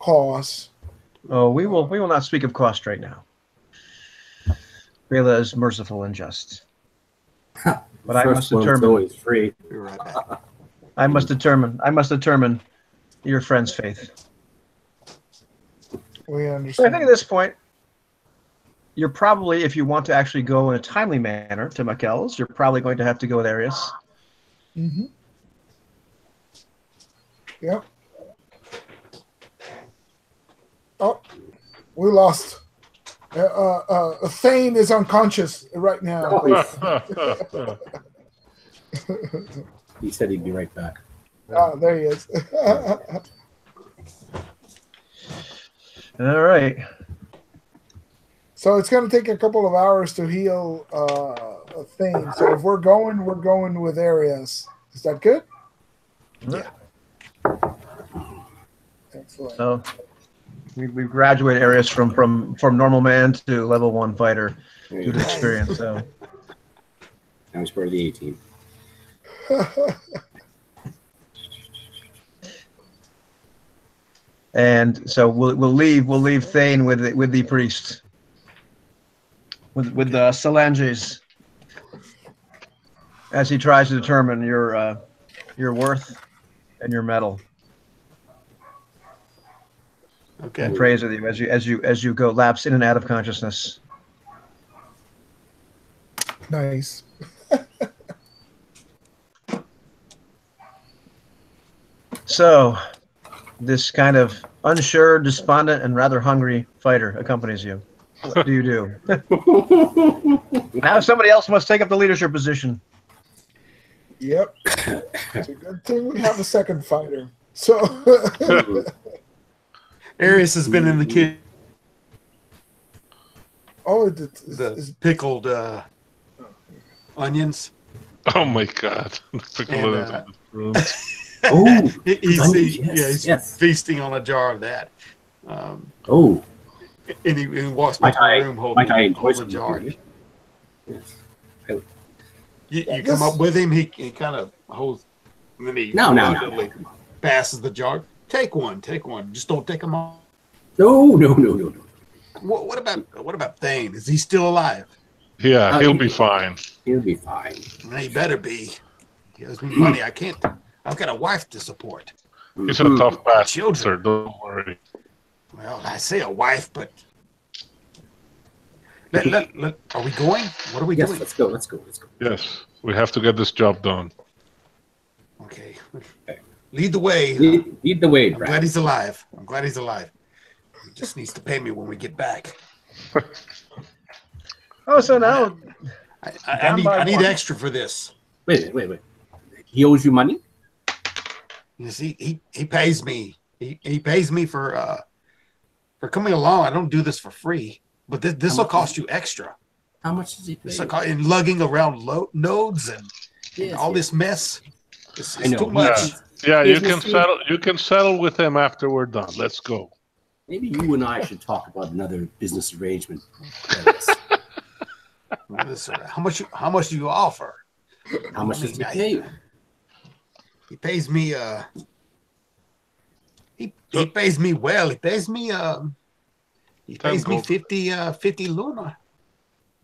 cause. Oh, we will not speak of cost right now. Bela is merciful and just. But I must determine. Always free. Be right back. I must determine your friend's faith. We So I understand. think at this point, you're probably, if you want to actually go in a timely manner to Mikhail's, you're probably going to have to go with Arius. Mm-hmm. Yep. Oh, we lost. Thane is unconscious right now. He said he'd be right back. There he is. All right. So it's going to take a couple of hours to heal Thane. So if we're going with Arias. Is that good? Yeah. Excellent. So we graduate Arius from normal man to level 1 fighter due to experience. So Now he's part of the A-team. And so we'll leave Thane with the priest, with the Solanges, as he tries to determine your worth and your mettle. Okay. And prays with you as you go lapse in and out of consciousness. Nice. So, this kind of unsure, despondent, and rather hungry fighter accompanies you. What do you do? Now somebody else must take up the leadership position. Yep. It's a good thing we have a second fighter. So Arius has been in the kitchen. oh, The pickled onions. Oh my God! And, Oh, he's feasting on a jar of that. Oh, And he walks Might back to I- the room holding enjoy the some jar. of it? Yes. You come up with him, he kind of holds, and then he No. reluctantly passes the jar. Take one. Just don't take them all. No. What about Thane? Is he still alive? Yeah, he'll be fine. He'll be fine. He better be. He owes me money. I can't. I've got a wife to support. He's a tough bastard, Children. sir. Don't worry. Well, I say a wife, but are we going? What are we Yes, doing? let's go. Yes, we have to get this job done. Okay. Lead the way. Lead the way, I'm Brad. glad he's alive. He just needs to pay me when we get back. Oh, so now I need extra for this. Wait. He owes you money? You see, he pays me. He pays me for coming along. I don't do this for free, but this will cost you extra. How much does he pay? This will cost, and lugging around nodes and all this mess. It's I know. too much. Yeah, you Business can deal. settle. You can settle with him after we're done. Let's go. Maybe you and I should talk about another business arrangement. How much do you offer? How much does he pay you? He pays me. He pays me well. He pays me. He pays me 50 Luna.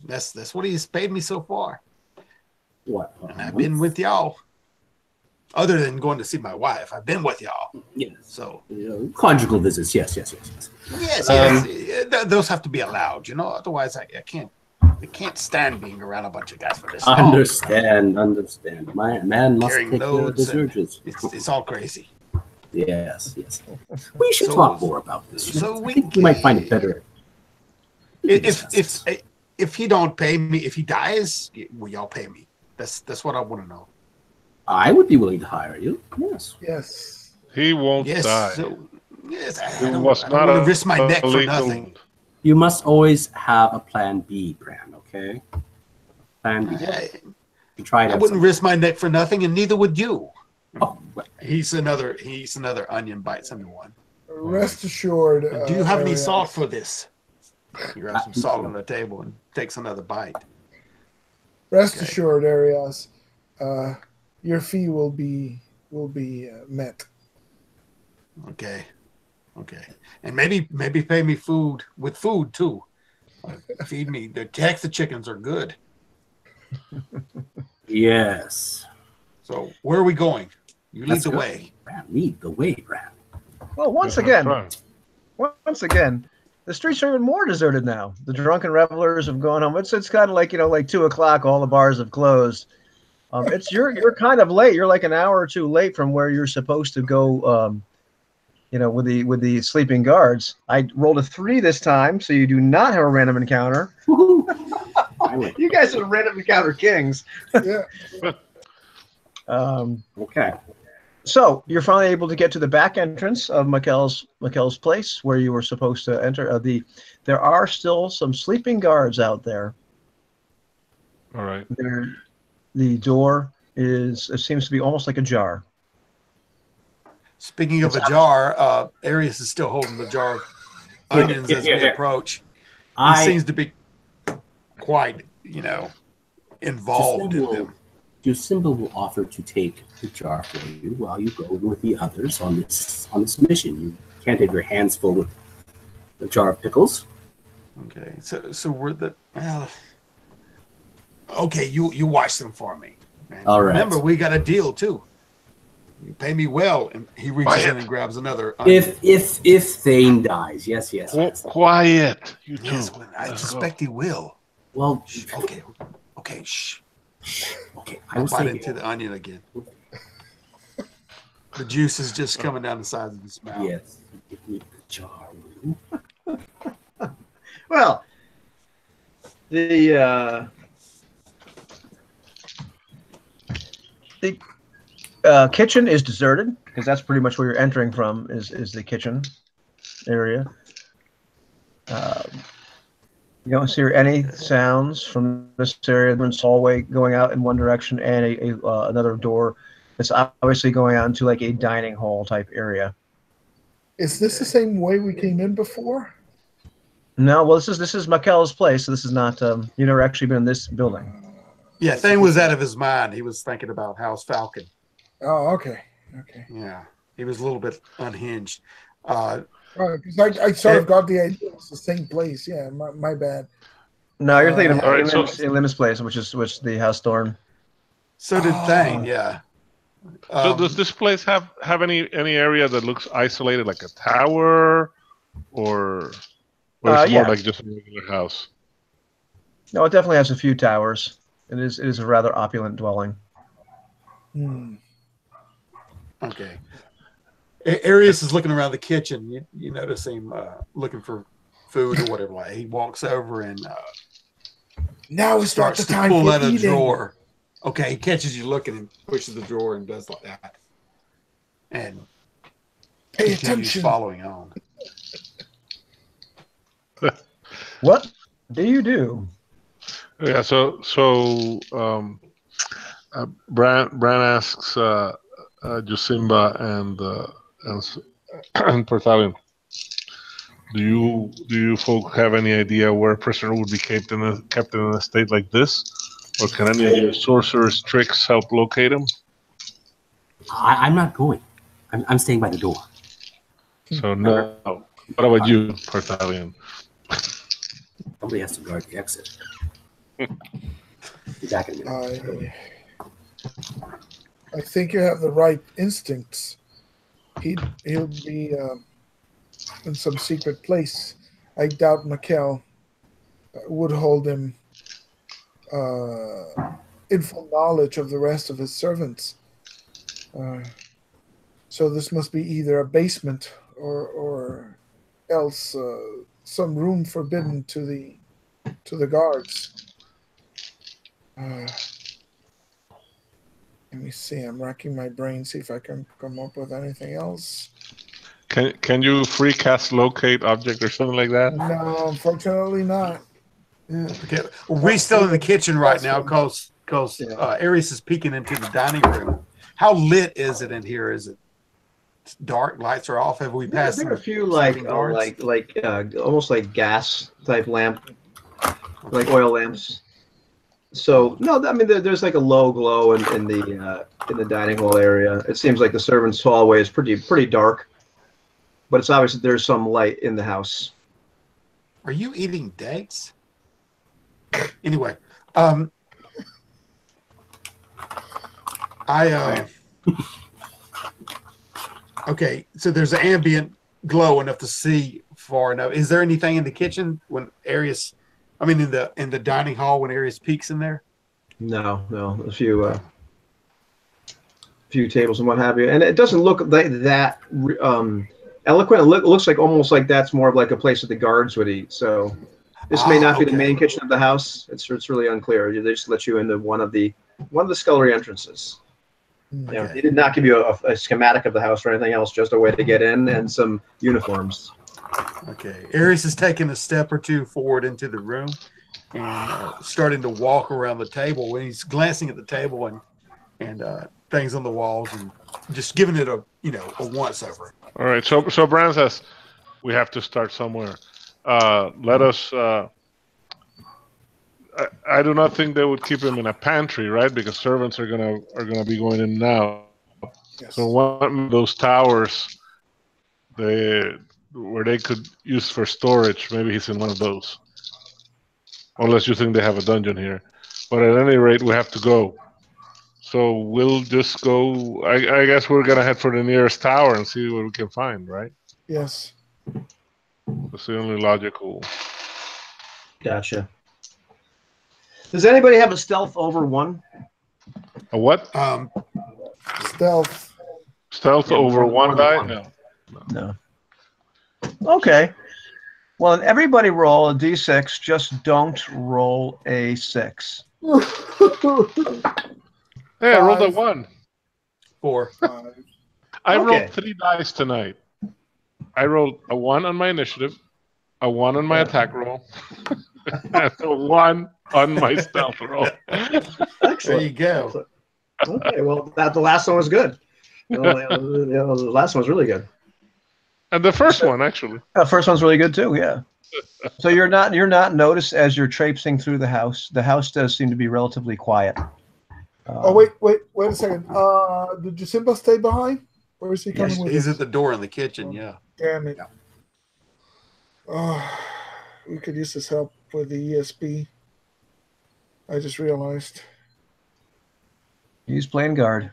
That's what he's paid me so far. What? And I've been with y'all. Other than going to see my wife, I've been with y'all. Yes. So Conjugal visits. Yes. those have to be allowed. Otherwise I can't. I can't stand being around a bunch of guys for this. Understand. My man must Carrying take care of loads his and urges. It's all crazy. Yes. We should So- talk more about this. so I think we might find it better. If he don't pay me, if he dies, will y'all pay me? That's what I want to know. I would be willing to hire you. Yes. yes. He won't Yes. die. Yes. I He don't was want not to a risk my neck for lethal- nothing. You must always have a plan B, Bran. Okay. Plan B. You try I to. wouldn't risk my neck for nothing, and neither would you. Oh, well, He's another onion bites into one. Rest assured. Do you have any Arias, salt for this? You have some salt on the table and takes another bite. Rest Okay. assured, Arias. Your fee will be met. Okay. And maybe pay me food with food too. Feed me. The Texas chickens are good. yes. So where are we going? You lead Let's the go. way. Bran, lead the way, Bran. well, once again, the streets are even more deserted now. The drunken revelers have gone home. It's kind of like 2:00. All the bars have closed. You're kind of late. You're like an hour or two late from where you're supposed to go. With the sleeping guards. I rolled a 3 this time, so you do not have a random encounter. I would. You guys are random encounter kings. Yeah. Okay. So you're finally able to get to the back entrance of Mikkel's place where you were supposed to enter. There are still some sleeping guards out there. All right. The door seems to be almost like a jar. Speaking of a jar, Arius is still holding the jar of onions as we approach. He seems to be quite, involved in them. Jacinda will offer to take the jar for you while you go with the others on this mission. can't have your hands full with a jar of pickles. Okay, so we're the okay. You watch them for me. And All right. Remember, we got a deal too. You pay me well, and he reaches in and grabs another. onion. If Thane dies, yes. Quiet, you two. Yes, well, I Let's suspect he will. Well, Okay, shh. okay. I I'll was bite thinking. into the onion again. The juice is just coming down the sides of his mouth. Yes. Give me the jar. Well, the kitchen is deserted because that's pretty much where you're entering from. Is the kitchen area. You don't hear any sounds from this area. There's a hallway going out in one direction and another door that's obviously going out into like a dining hall type area. Is this the same way we came in before? No, well, this is Mikel's place. So this is not. You've never actually been in this building. Yeah, Thane was out of his mind. He was thinking about House Falcon. Oh, okay. Yeah, he was a little bit unhinged. Because I sort of got the idea it's the same place. Yeah, my bad. No, you're thinking of All right, Lim's place, which the House Thorn. So did Thane, yeah. So does this place have any area that looks isolated, like a tower, or it's more like just a regular house? No, it definitely has a few towers. It is a rather opulent dwelling. Okay. Arius is looking around the kitchen. You notice him looking for food or whatever. Like he walks over and Now is not starts the to time pull for out a eating. drawer. Okay, he catches you looking and pushes the drawer and does like that. And Pay continues attention. following on. What do you do? Yeah. So Bran asks Josimba and Portalion, do you folk have any idea where a prisoner would be kept in a state like this, or can any of your sorcerer's tricks help locate him? I'm not going. I'm staying by the door. So no. What about you, Portalion? Somebody has to guard the exit. Be back in a minute. I think you have the right instincts. He'll be in some secret place. I doubt Mikel would hold him in full knowledge of the rest of his servants. So this must be either a basement or else some room forbidden to the guards. Let me see. I'm racking my brain, see if I can come up with anything else. Can you free cast locate object or something like that? No, unfortunately not. Okay. We're still in the kitchen right now because Arius is peeking into the dining room. How lit is it in here? Is it dark? Lights are off. Have we passed? There are a few almost like gas type lamp, like oil lamps. So no, I mean there's like a low glow in the dining hall area. It seems like the servants' hallway is pretty dark, but it's obvious that there's some light in the house. Are you eating dates? Anyway, okay, so there's an ambient glow enough to see far enough. Is there anything in the kitchen when Arius? I mean, in the dining hall when Arius peeks in there. No, a few tables and what have you, and it doesn't look like that eloquent. It looks like almost like that's more of like a place that the guards would eat. So this may not be the main kitchen of the house. It's really unclear. They just let you into one of the scullery entrances. Okay. You know, they did not give you a schematic of the house or anything else, just a way to get in and some uniforms. Okay. Arius is taking a step or two forward into the room and starting to walk around the table. When he's glancing at the table and things on the walls and just giving it a once over. All right. So Bran says we have to start somewhere. Let us. I do not think they would keep him in a pantry, right? Because servants are gonna be going in now. Yes. So one of those towers where they could use for storage. Maybe he's in one of those. Unless you think they have a dungeon here. But at any rate, we have to go. So we'll just go. I guess we're gonna head for the nearest tower and see what we can find, right? Yes. That's the only logical. Gotcha. Does anybody have a stealth over 1? A what? Stealth. Stealth Yeah, over more one than die? one. No. No. Okay. Well, then everybody roll a d6. Just don't roll a 6. Hey, I rolled a 5. 1. 4. 5. I Okay. rolled 3 dice tonight. I rolled a 1 on my initiative, a 1 on my attack roll, and a 1 on my stealth roll. Excellent. There you go. Excellent. Okay. Well, the last one was good. The last one was really good. And the first one, actually. The first one's really good too. Yeah. So you're not noticed as you're traipsing through the house. The house does seem to be relatively quiet. Oh, wait a second. Did Jacinta stay behind? Or is he coming with He's us? at the door in the kitchen. Yeah. Damn it. Oh, we could use his help with the ESP. I just realized. He's playing guard.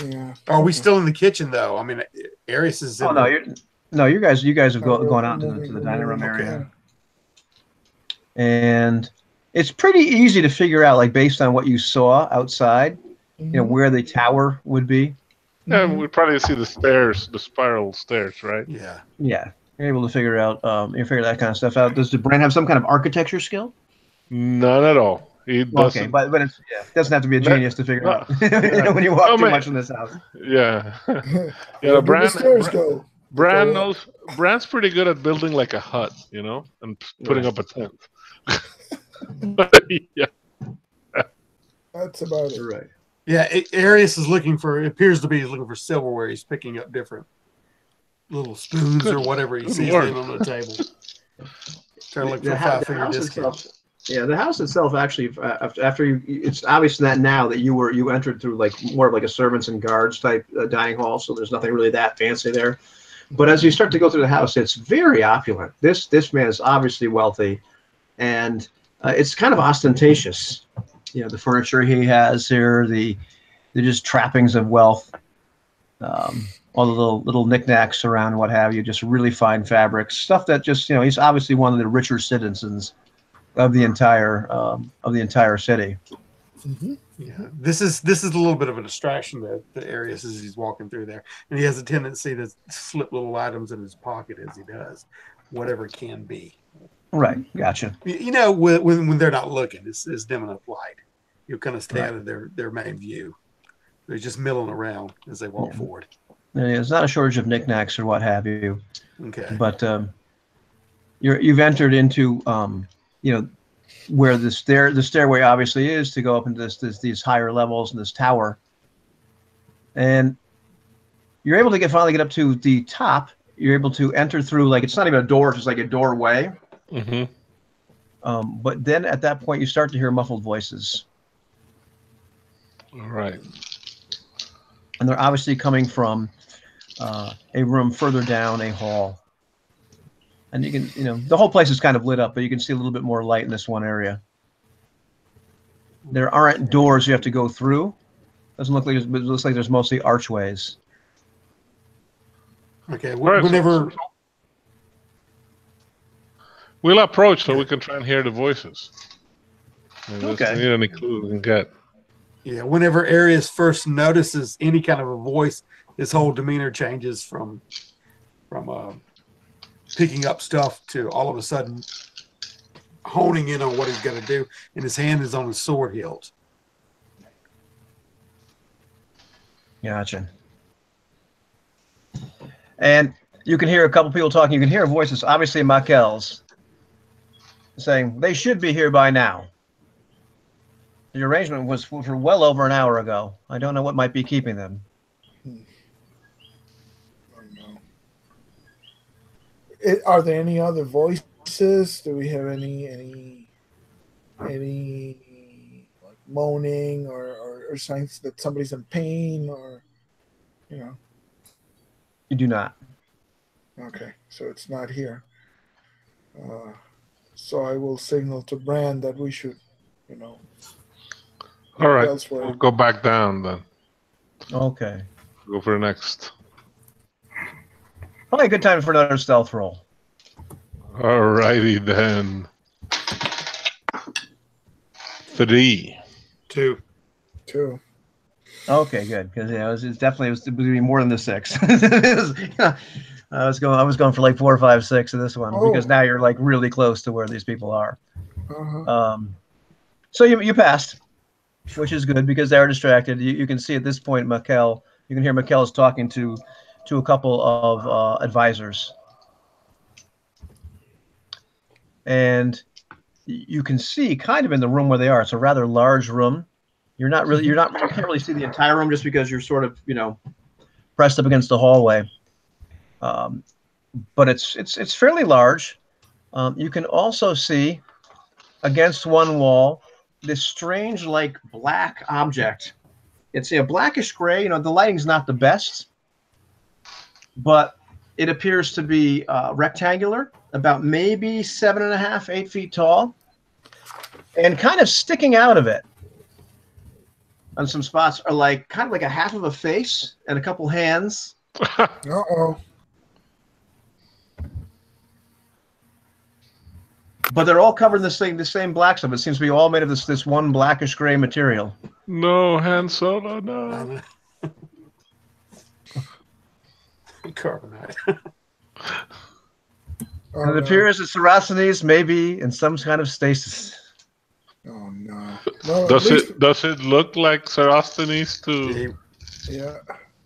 Yeah. Are we still in the kitchen though? I mean, Arius is. Oh in no, you guys have we're gone out to moving, the we're dining room moving, area, okay. and it's pretty easy to figure out, like based on what you saw outside, Mhm. where the tower would be. Yeah, we probably see the stairs, the spiral stairs, right? Yeah. Yeah, you're able to figure out, figure that kind of stuff out. Does Brand have some kind of architecture skill? None at all. He doesn't. Okay, but it doesn't have to be a genius to figure out when you walk Oh, too man. much in this house. Yeah. Where Yeah, did the stairs go? Brand Go up. knows. Brand's pretty good at building like a hut, and putting up a tent. Yeah. That's about it. Right. Yeah. Arius is looking for. It appears to be he's looking for silverware. He's picking up different little spoons or whatever he good sees Lord. laying on the table. Trying to look for The a house 5-figure discount. itself. Yeah, the house itself actually, after you, it's obvious that now that you entered through like more of like a servants and guards type dining hall, so there's nothing really that fancy there. But as you start to go through the house, it's very opulent. This man is obviously wealthy, and it's kind of ostentatious. The furniture he has here, the just trappings of wealth, all the little knickknacks around and what have you, just really fine fabrics, stuff that just he's obviously one of the richer citizens of the entire city. Mm-hmm. Yeah, this is a little bit of a distraction to Arius as he's walking through there, and he has a tendency to slip little items in his pocket as he does, whatever it can be. Right, gotcha. When they're not looking, it's dim enough light. You kind of stay out of their main view. They're just milling around as they walk forward. There's not a shortage of knickknacks or what have you. Okay, But you've entered into where the stairway obviously is to go up into these higher levels in this tower, and you're able to finally get up to the top. You're able to enter through, like, it's not even a door, it's just like a doorway. Mm-hmm. But then at that point, you start to hear muffled voices, All right. and they're obviously coming from a room further down a hall. And you can, the whole place is kind of lit up, but you can see a little bit more light in this one area. There aren't doors you have to go through. It looks like there's mostly archways. okay. Right, Whenever we'll approach so we can try and hear the voices. Okay. If we need any clue we can get. whenever Arius first notices any kind of a voice, his whole demeanor changes from picking up stuff to all of a sudden honing in on what he's going to do, and his hand is on his sword hilt. Gotcha. And you can hear a couple people talking. You can hear voices, obviously Makel's, saying they should be here by now. The arrangement was for well over an hour ago. I don't know what might be keeping them. Are there any other voices? Do we have any like moaning or signs that somebody's in pain, or You do not. Okay, so it's not here. So I will signal to Bran that we should, All look right, elsewhere. we'll go back down then. Okay. Go for the next. Probably a good time for another stealth roll. All righty then. 3. 2. 2. Okay, good, because it's definitely it would be more than the 6. I was going for like 4, 5, 6 in this one because now you're like really close to where these people are. Uh-huh. So you passed, which is good because they're distracted. You can see at this point, Mikkel. You can hear Mikkel's talking to a couple of advisors, and you can see kind of in the room where they are. It's a rather large room. You can't really see the entire room just because you're sort of pressed up against the hallway. But it's fairly large. You can also see against one wall this strange like black object. It's a blackish gray. The lighting's not the best, but it appears to be rectangular, about maybe 7.5, 8 feet tall, and kind of sticking out of it on some spots are like kind of like a half of a face and a couple hands. Uh-oh. But they're all covered in the same black stuff. It seems to be all made of this one blackish gray material. No, Han Solo, no. Carbonite. Oh, It appears that Saracens may be in some kind of stasis. Oh no. Well, Does it look like Sarasthenes too? Yeah.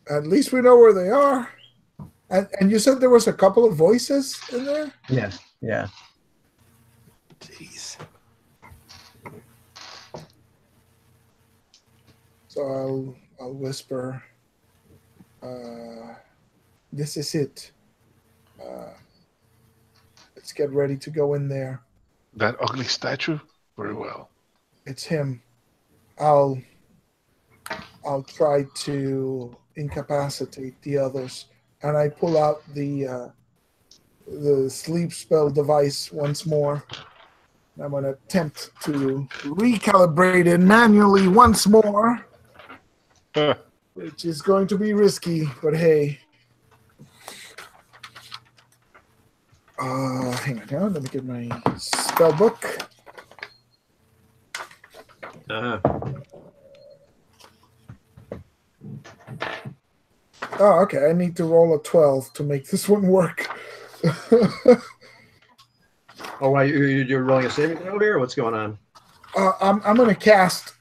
At least we know where they are. And you said there was a couple of voices in there? Yes. Yeah. Jeez. So I'll whisper. This is it. Let's get ready to go in there. That ugly statue? Very well. It's him. I'll try to incapacitate the others, and I pull out the sleep spell device once more. I'm going to attempt to recalibrate it manually once more, which is going to be risky, but hey. Hang on now. Let me get my spell book. Oh, okay. I need to roll a 12 to make this one work. Oh, right. You're rolling a saving throw here? What's going on? I'm going to cast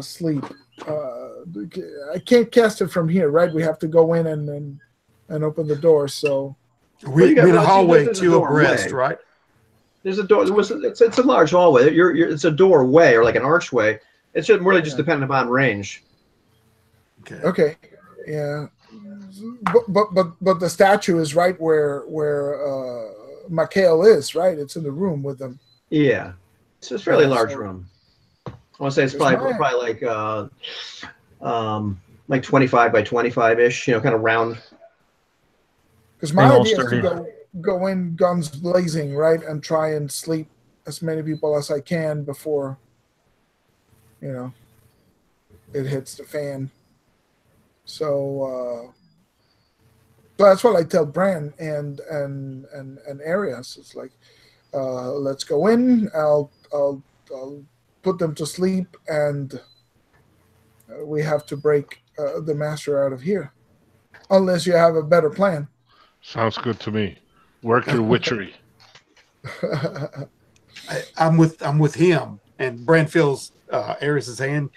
sleep. I can't cast it from here, right? We have to go in and open the door. So We're in a hallway, 2 abreast, right? There's a door. It's a large hallway. It's a doorway or like an archway. It's just really just dependent upon range. Okay. Yeah. But the statue is right where Mikhail is, right? It's in the room with them. Yeah, it's a fairly large room. I want to say it's probably like 25 by 25 ish. Kind of round. Because my idea is to go in guns blazing, right, and try and sleep as many people as I can before it hits the fan. So that's what I tell Bran and Arias. It's like, let's go in. I'll put them to sleep, and we have to break the master out of here, unless you have a better plan. Sounds good to me. Work your witchery. I'm with him, and Bran feels Arias's hand,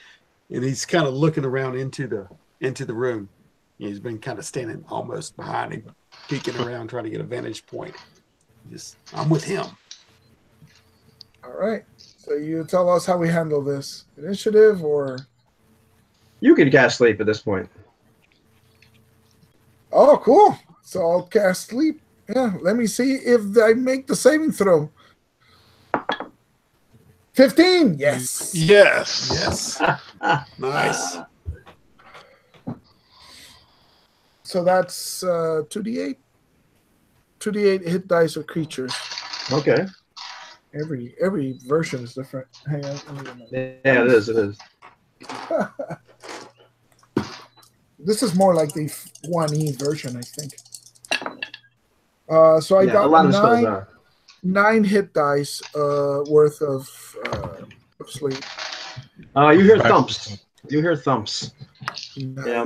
and he's kind of looking around into the room. He's been kind of standing almost behind him, peeking around, trying to get a vantage point. I'm with him. All right. So you tell us how we handle this. Initiative or? You can cast sleep at this point. Oh, cool. So I'll cast sleep. Yeah. Let me see if I make the saving throw. 15. Yes. Yes. Nice. So that's 2d8. 2d8 hit dice of creatures. Okay. Every version is different. Hang on. Let me get my- Yeah, it is. It is. This is more like the 1E version, I think. So I Yeah, got a lot of spells are. 9 hit dice worth of sleep. You hear thumps. You hear thumps. Nice. Yeah,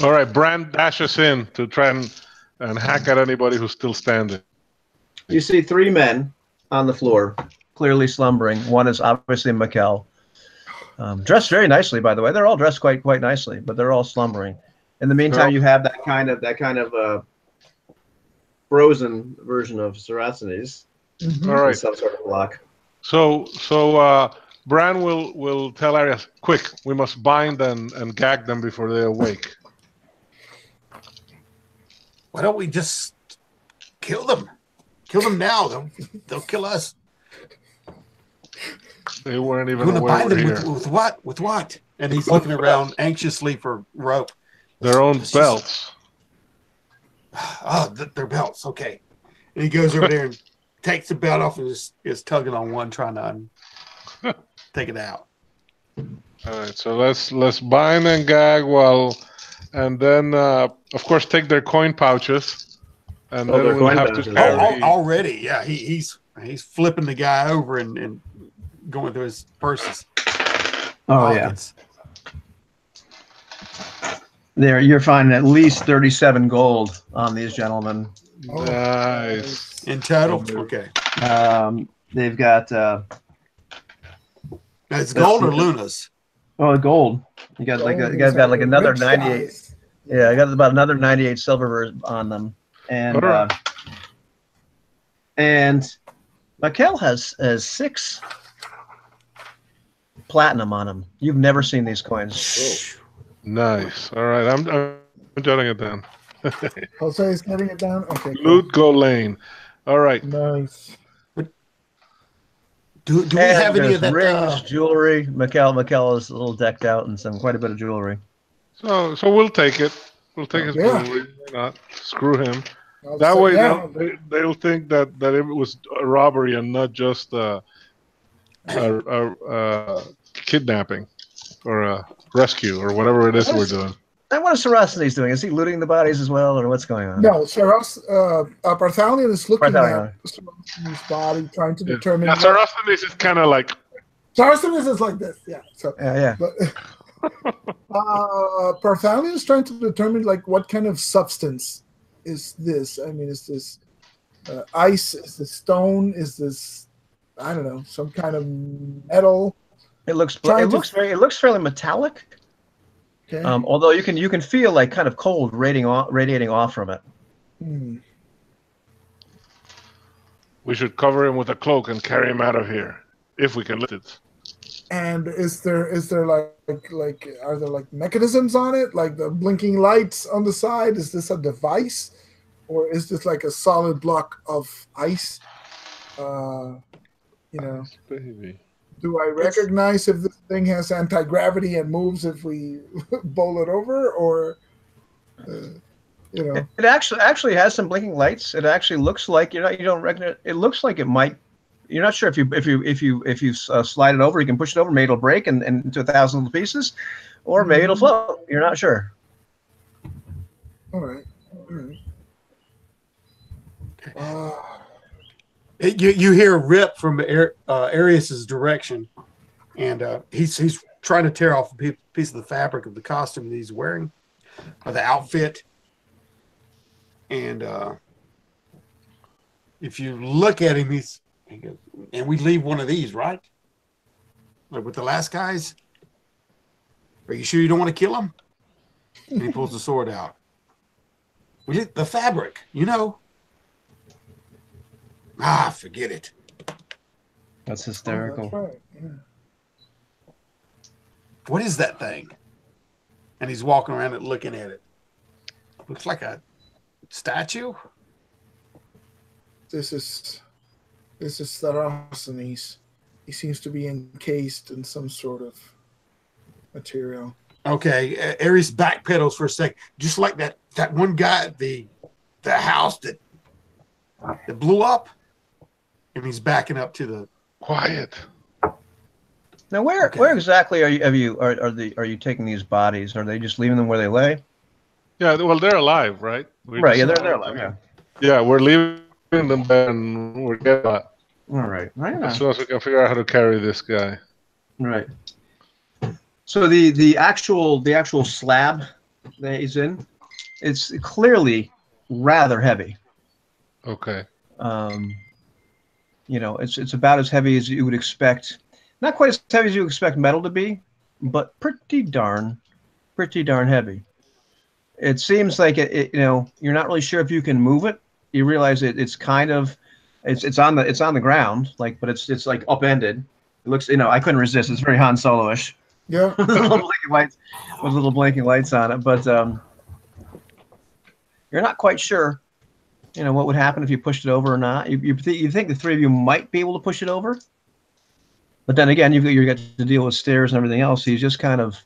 All right, Bran dashes in to try and hack at anybody who's still standing. you see 3 men on the floor, clearly slumbering. One is obviously Mikkel. Dressed very nicely, by the way. They're all dressed quite nicely, but they're all slumbering. In the meantime, you have that kind of frozen version of Saracens. All right. Some sort of block. So Bran will tell Arias, quick, we must bind and gag them before they awake. Why don't we just kill them? Kill them now. They'll kill us. They weren't even You want to aware bind we're them here. with what? With what? And he's looking around anxiously for rope. Their own belts. Oh, their belts. Okay. And he goes over there and takes the belt off and is tugging on one, trying to take it out. All right, so let's bind and gag and then of course take their coin pouches, and then we'll have to carry. Already, yeah. He's flipping the guy over and going through his purses. Pockets. There, you're finding at least 37 gold on these gentlemen. Nice. In total? Okay. They've got. It's gold or lunas? Oh, gold. You got like another 98. Yeah, I got about another 98 silver on them, and Mikkel has 6 platinum on him. You've never seen these coins. Nice. All right, I'm jotting it down. Jose is getting it down. Okay. Loot go lane. All right. Nice. Do we have any of that rings, jewelry? Mikkel is a little decked out and quite a bit of jewelry. So we'll take it. We'll take his jewelry. Why not? Screw him. That way they'll think that it was a robbery and not just a kidnapping or a rescue or whatever it is we're doing. And what is Saracens doing? Is he looting the bodies as well, or what's going on? No, Parthalion is looking at Saracens' body, trying to determine. Yeah, Saracens is kind of like. Saracens is like this, yeah. So, yeah. But Parthalion is trying to determine like what kind of substance is this? I mean, is this ice? Is this stone? Is this I don't know, some kind of metal? It looks fairly metallic. Okay. Although you can feel like kind of cold radiating off from it. We should cover him with a cloak and carry him out of here if we can lift it. And is there like are there like mechanisms on it, like the blinking lights on the side? Is this a device, or is this like a solid block of ice? Baby. Do I recognize if this thing has anti-gravity and moves if we bowl it over, or It actually has some blinking lights. It actually looks like you don't recognize. It looks like it might. You're not sure if you slide it over, you can push it over, maybe it'll break and into 1,000 little pieces, or maybe it'll float. You're not sure. All right. You hear a rip from Arius's direction, and he's trying to tear off a piece of the fabric of the costume that he's wearing, or the outfit. And if you look at him, he goes, and we leave one of these, right? Like with the last guys. Are you sure you don't want to kill him? And he pulls the sword out. The fabric, forget it. That's hysterical. Oh, that's right. Yeah. What is that thing? And he's walking around and looking at it. Looks like a statue. This is Saracens. He seems to be encased in some sort of material. Okay, Ares backpedals for a sec, just like that one guy, the the house that blew up? And he's backing up to the. Quiet. Now, where Okay. where exactly are you taking these bodies? Are they just leaving them where they lay? Yeah, well, they're alive, right? Right. Yeah, they're alive. Yeah. Yeah, we're leaving them there, and we're getting out All right. Right as on. soon as we can figure out how to carry this guy. Right. So the actual slab that he's in, it's clearly rather heavy. Okay. It's about as heavy as you would expect. Not quite as heavy as you expect metal to be, but pretty darn heavy. It seems like you're not really sure if you can move it. You realize it's kind of it's on the ground, like, but it's like upended. It looks, I couldn't resist. It's very Han Solo-ish. Yeah. With little blinking lights on it, but you're not quite sure, what would happen if you pushed it over or not. You think the three of you might be able to push it over, but then again, you got to deal with stairs and everything else. He's just kind of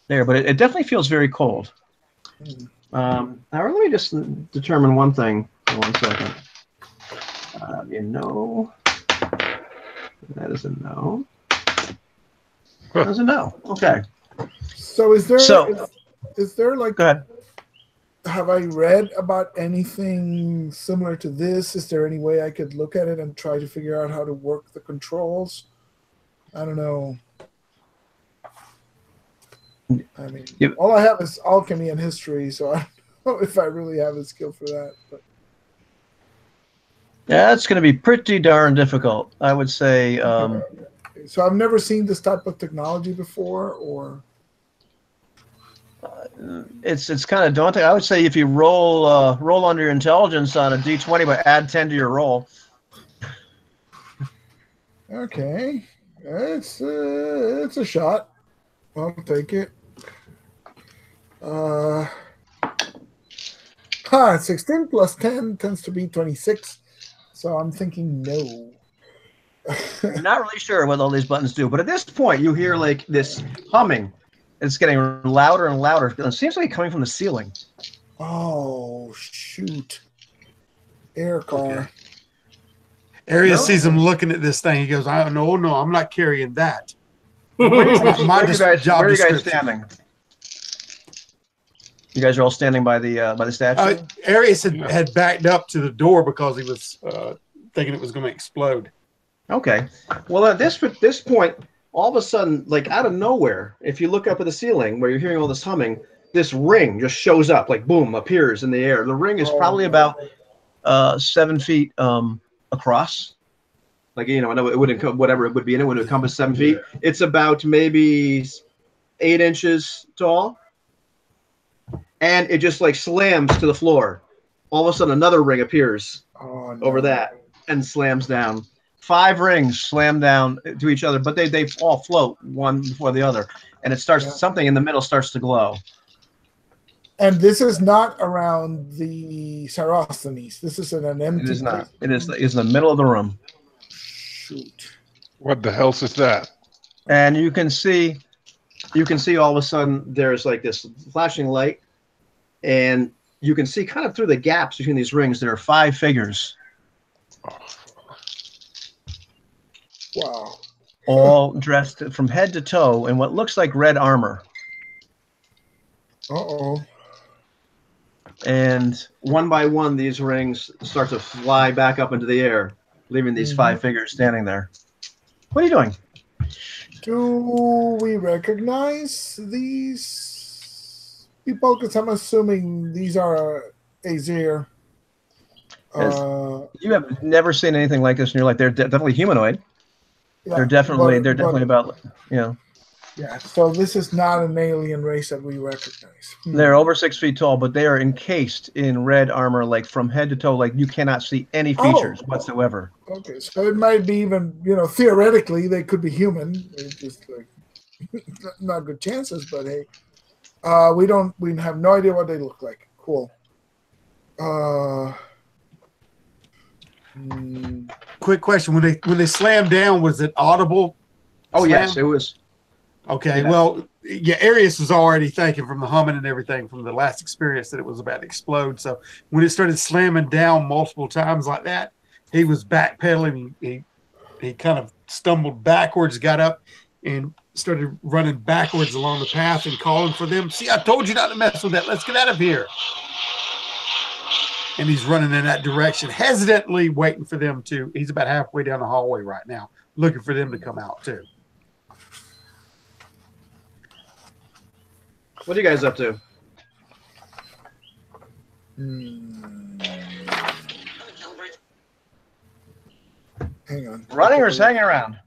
there, but it definitely feels very cold. Now let me just determine one thing for 1 second. That is a no. That's a no. Okay. So is there like, Go ahead. have I read about anything similar to this? Is there any way I could look at it and try to figure out how to work the controls? I don't know. I mean, all I have is alchemy and history, so I don't know if I really have a skill for that. But Yeah, it's going to be pretty darn difficult, I would say. so I've never seen this type of technology before, or It's kind of daunting. I would say if you roll under your intelligence on a d20, but add 10 to your roll. okay, it's a shot. I'll take it. 16 plus 10 tends to be 26. So I'm thinking no. I'm not really sure what all these buttons do, but at this point you hear like this humming. It's getting louder and louder. It seems like it's coming from the ceiling. Oh, shoot. Air car. Okay. Arius sees him looking at this thing. He goes, no, I'm not carrying that. Where are you guys description. standing? You guys are all standing by the statue? Arius had backed up to the door because he was thinking it was going to explode. Okay. Well, at this point, all of a sudden, like out of nowhere, if you look up at the ceiling where you're hearing all this humming, this ring just shows up, like boom, appears in the air. The ring is probably about 7 feet across. Like, I know it wouldn't, whatever it would be in it would encompass 7 feet. It's about maybe 8 inches tall. And it just like slams to the floor. All of a sudden, another ring appears over that and slams down. 5 rings slam down to each other, but they all float one before the other, and it starts something in the middle starts to glow. And this is not around the Sarosthenes. This is in an empty. It is not. It's in the middle of the room. Shoot. What the hell is that? And you can see all of a sudden there's like this flashing light, and you can see kind of through the gaps between these rings there are 5 figures. Wow. All dressed from head to toe in what looks like red armor. Uh-oh. And one by one, these rings start to fly back up into the air, leaving these 5 figures standing there. What are you doing? Do we recognize these people? Because I'm assuming these are Azir. You have never seen anything like this in your life. They're definitely humanoid. Yeah, they're definitely about, Yeah, so this is not an alien race that we recognize. They're over 6 feet tall, but they are encased in red armor, like from head to toe, like you cannot see any features whatsoever. Okay, so it might be even, theoretically they could be human. It's just like not good chances, but hey, we have no idea what they look like. Cool. Quick question: when they slammed down, was it audible? Oh yes, it was. Okay, Yeah. well, yeah, Arius was already thinking from the humming and everything from the last experience that it was about to explode. So when it started slamming down multiple times like that, he was backpedaling. He kind of stumbled backwards, got up, and started running backwards along the path and calling for them. See, I told you not to mess with that. Let's get out of here. And he's running in that direction, hesitantly waiting for them to. He's about halfway down the hallway right now, looking for them to come out too. What are you guys up to? Hang on. Running or just hanging around?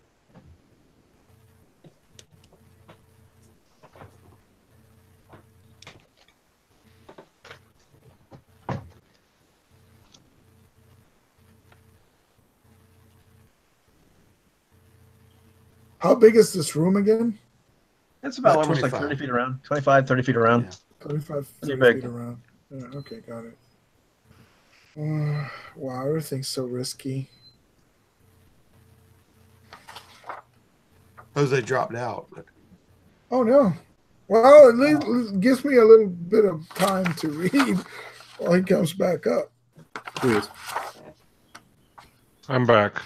How big is this room again? It's about About almost 25. like 30 feet around. 25, 30 feet around. Yeah. 25 Pretty 30 big. feet around. Yeah, okay, got it. Wow, everything's so risky. Jose dropped out. But Oh no. Well, at least it gives me a little bit of time to read while he comes back up. Please. I'm back.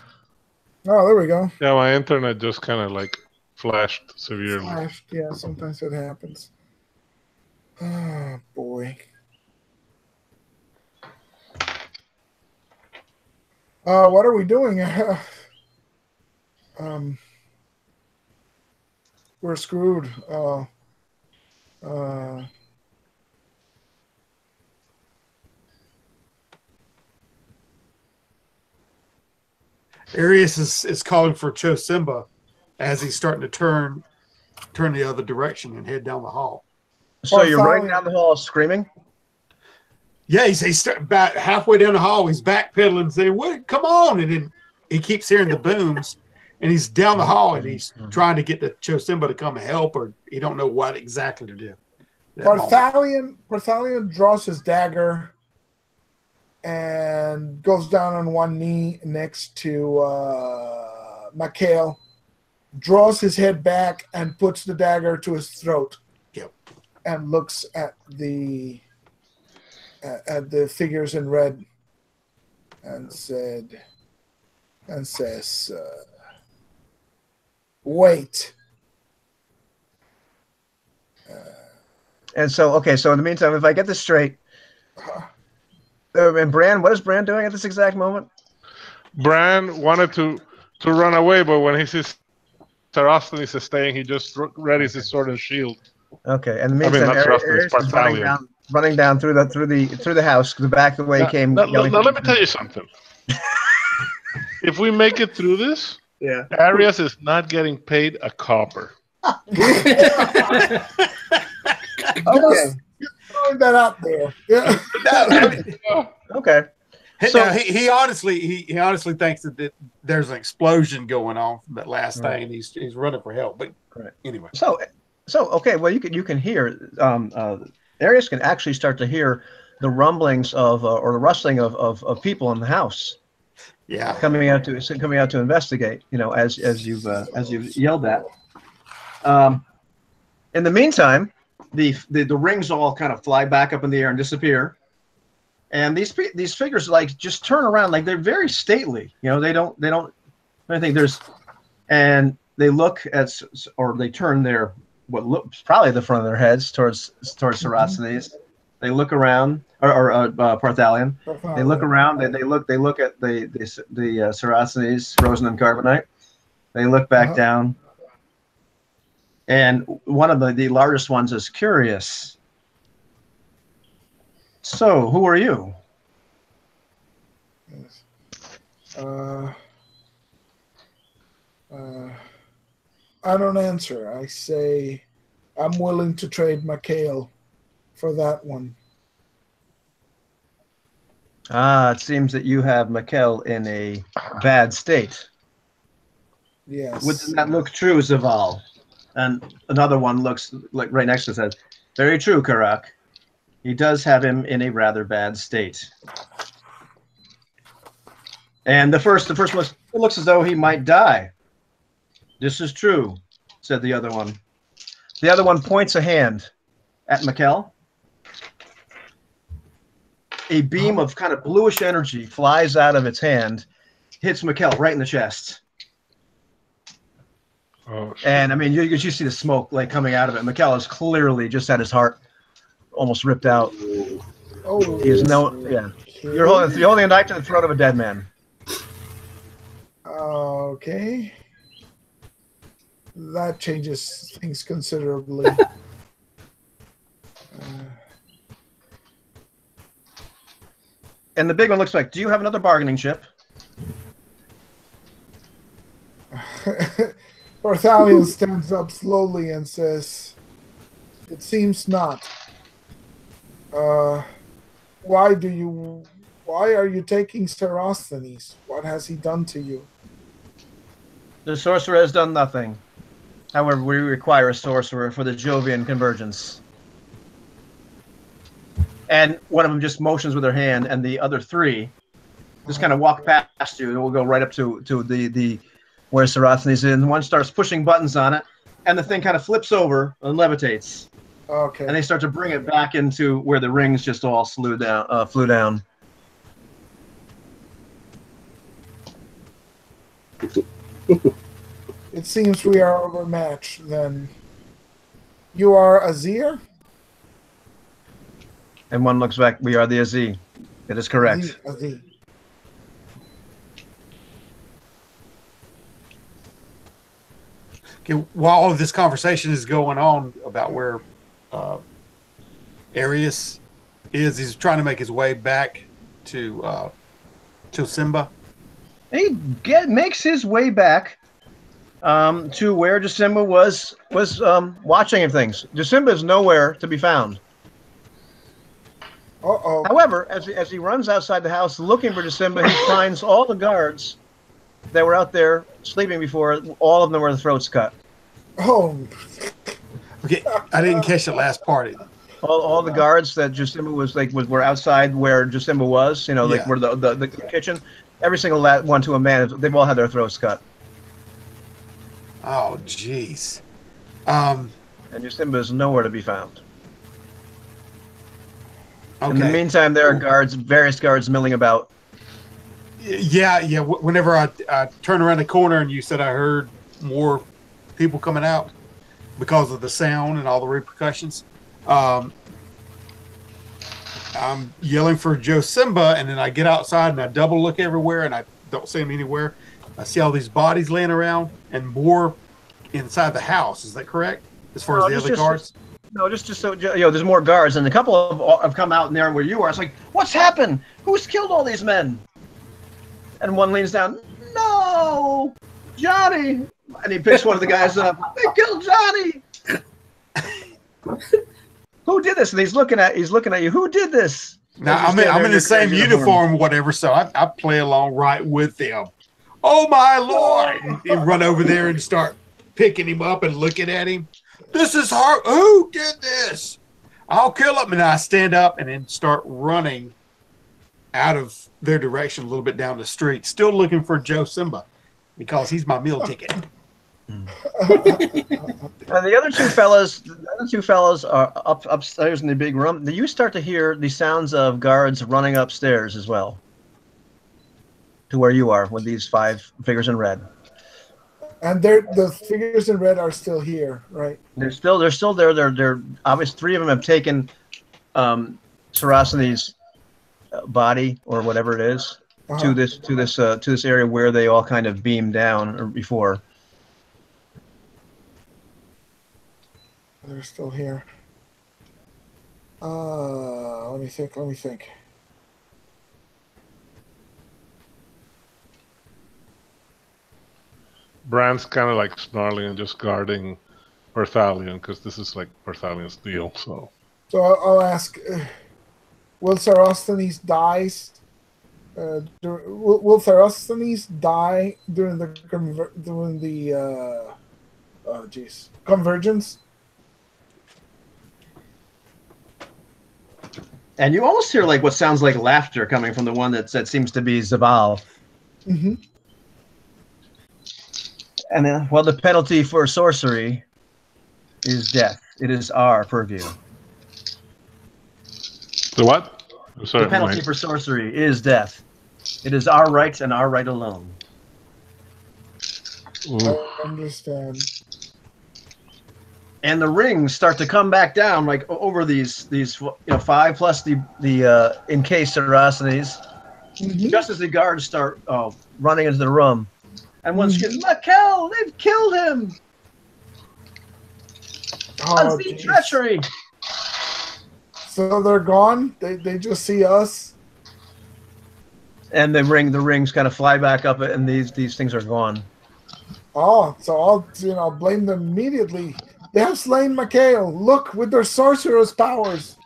Oh, there we go. Yeah, my internet just kind of like flashed severely. Flashed. Yeah, sometimes it happens. Oh boy. What are we doing? We're screwed. Arius is calling for Chosimba as he's starting to turn the other direction and head down the hall. So you're Bartholomew. running down the hall screaming? Yeah, he's about halfway down the hall. He's backpedaling, saying, "What? Come on!" And then he keeps hearing the booms, and he's down the hall, and he's trying to get the Chosimba to come help, or he don't know what exactly to do. Bartholomew draws his dagger and goes down on one knee next to Mikhail, draws his head back and puts the dagger to his throat. Yep. And looks at the figures in red and says, "Wait." And so, okay, so in the meantime, if I get this straight, and Bran, what is Bran doing at this exact moment? Bran wanted to run away, but when he sees Sarosthenes is staying, he just readies his sword and shield. Okay, and in the I mean, meantime, not Arius Sarosthenes, is running down through the house, the back of the way he came. Now, yelling. let me tell you something. If we make it through this, Yeah. Arias is not getting paid a copper. Okay. Throwing that out there. Yeah. Okay. So he honestly thinks that there's an explosion going on from that last thing, and he's running for help. But anyway, So okay. Well, you can hear. Arius can actually start to hear the rumblings of or the rustling of people in the house. yeah, coming out to investigate. You know, as you've yelled that. In the meantime, the rings all kind of fly back up in the air and disappear, and these figures like just turn around, like they're very stately. You know, they don't. I think and they look at, or they turn their what looks probably the front of their heads towards Sarosthenes. They look around, or Parthalion. They look around. They look at the Sarosthenes, Frozen and Carbonite. They look back down, and one of the largest ones is curious. So, who are you? I don't answer. I say I'm willing to trade Mikhail for that one. It seems that you have Mikhail in a bad state. Yes. Wouldn't that look true, Zaval? And another one looks like right next to it says, "Very true, Karak. He does have him in a rather bad state." And the first one, it looks as though he might die. "This is true," said the other one. The other one points a hand at Mikkel. A beam of kind of bluish energy flies out of its hand, hits Mikkel right in the chest. Oh, And I mean, you see the smoke like coming out of it. Mikkel is clearly just had his heart almost ripped out. Oh, He is You're holding a knife to the throat of a dead man. Okay. That changes things considerably. And the big one looks like, do you have another bargaining chip? Barthalion stands up slowly and says, "It seems not. Why are you taking Serosthenes? What has he done to you?" The sorcerer has done nothing. However, we require a sorcerer for the Jovian convergence. And one of them just motions with their hand, and the other three just kind of walk past you. We'll go right up to the where Serosthenes is, and one starts pushing buttons on it, and the thing kind of flips over and levitates. Okay. And they start to bring it back into where the rings just all flew down. It seems we are overmatched then. You are Azir? And one looks back. We are the Azir. It is correct. Azir. Okay, while all of this conversation is going on about where Arius is, he's trying to make his way back to Simba. He makes his way back to where Jasimba was watching things. Jasimba is nowhere to be found. Uh-oh. However, as he runs outside the house looking for Jasimba, he finds all the guards that were out there sleeping before. All of them were the throats cut. Oh. Okay, I didn't catch the last part. All the guards that Jasimba were outside where Jasimba was, where the kitchen. Every single one to a man, they've all had their throats cut. Oh, jeez. And Jasimba is nowhere to be found. Okay. In the meantime, there are various guards milling about. Yeah. Whenever I turned around the corner and you said I heard more people coming out because of the sound and all the repercussions, I'm yelling for Jasimba, and then I get outside and I double look everywhere and I don't see him anywhere. I see all these bodies laying around and more inside the house. Is that correct? As far as the other guards? No, just so there's more guards, and a couple have come out in there where you are. It's like, what's happened? Who's killed all these men? And one leans down. No, Johnny, and he picks one of the guys up. They killed Johnny. Who did this? And he's looking at you. Who did this? Now I'm in the same uniform, or whatever, so I play along right with them. Oh my Lord! And you run over there and start picking him up and looking at him. This is hard. Who did this? I'll kill him. And I stand up and then start running out of their direction a little bit down the street, still looking for Jasimba because he's my meal ticket. And the other two fellas are upstairs in the big room. You start to hear the sounds of guards running upstairs as well, to where you are with these 5 figures in red. And the figures in red are still here, right? They're still there. They're obviously 3 of them have taken Saraceni's body or whatever it is to this area where they all kind of beamed down before. They're still here. Let me think. Brand's kind of like snarling and just guarding Barthalion because this is like Barthalion's deal. So I'll ask: will Serosthenes dies? Will Serosthenes die during the convergence? And you almost hear like what sounds like laughter coming from the one that seems to be Zabal. Mm-hmm. And then, the penalty for sorcery is death. It is our purview. The what? I'm sorry, The penalty Mike. for sorcery is death. It is our right and our right alone. Ooh. I understand. And the rings start to come back down, like over these 5 plus the encased Saracens. Just as the guards start running into the room, and one screams, "Mikkel, they've killed him! Oh, Unseen geez. treachery!" So they're gone? They just see us? And the rings kind of fly back up, and these things are gone. Oh, so I'll blame them immediately. They have slain Mikhail. Look, with their sorcerer's powers.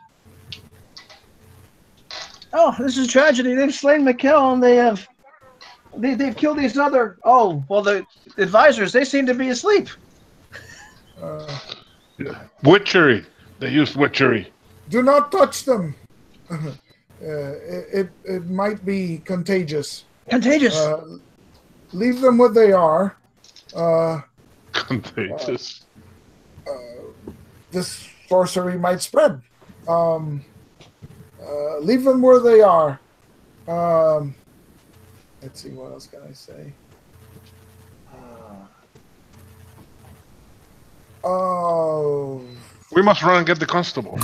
Oh, this is a tragedy. They've slain Mikkel, and they've killed these other. Oh, well, the advisors, they seem to be asleep. Witchery. They used witchery. Do not touch them. It might be contagious. Contagious. Leave them what they are. Contagious. This sorcery might spread. Leave them where they are. Let's see, what else can I say? Oh, We must run and get the constable.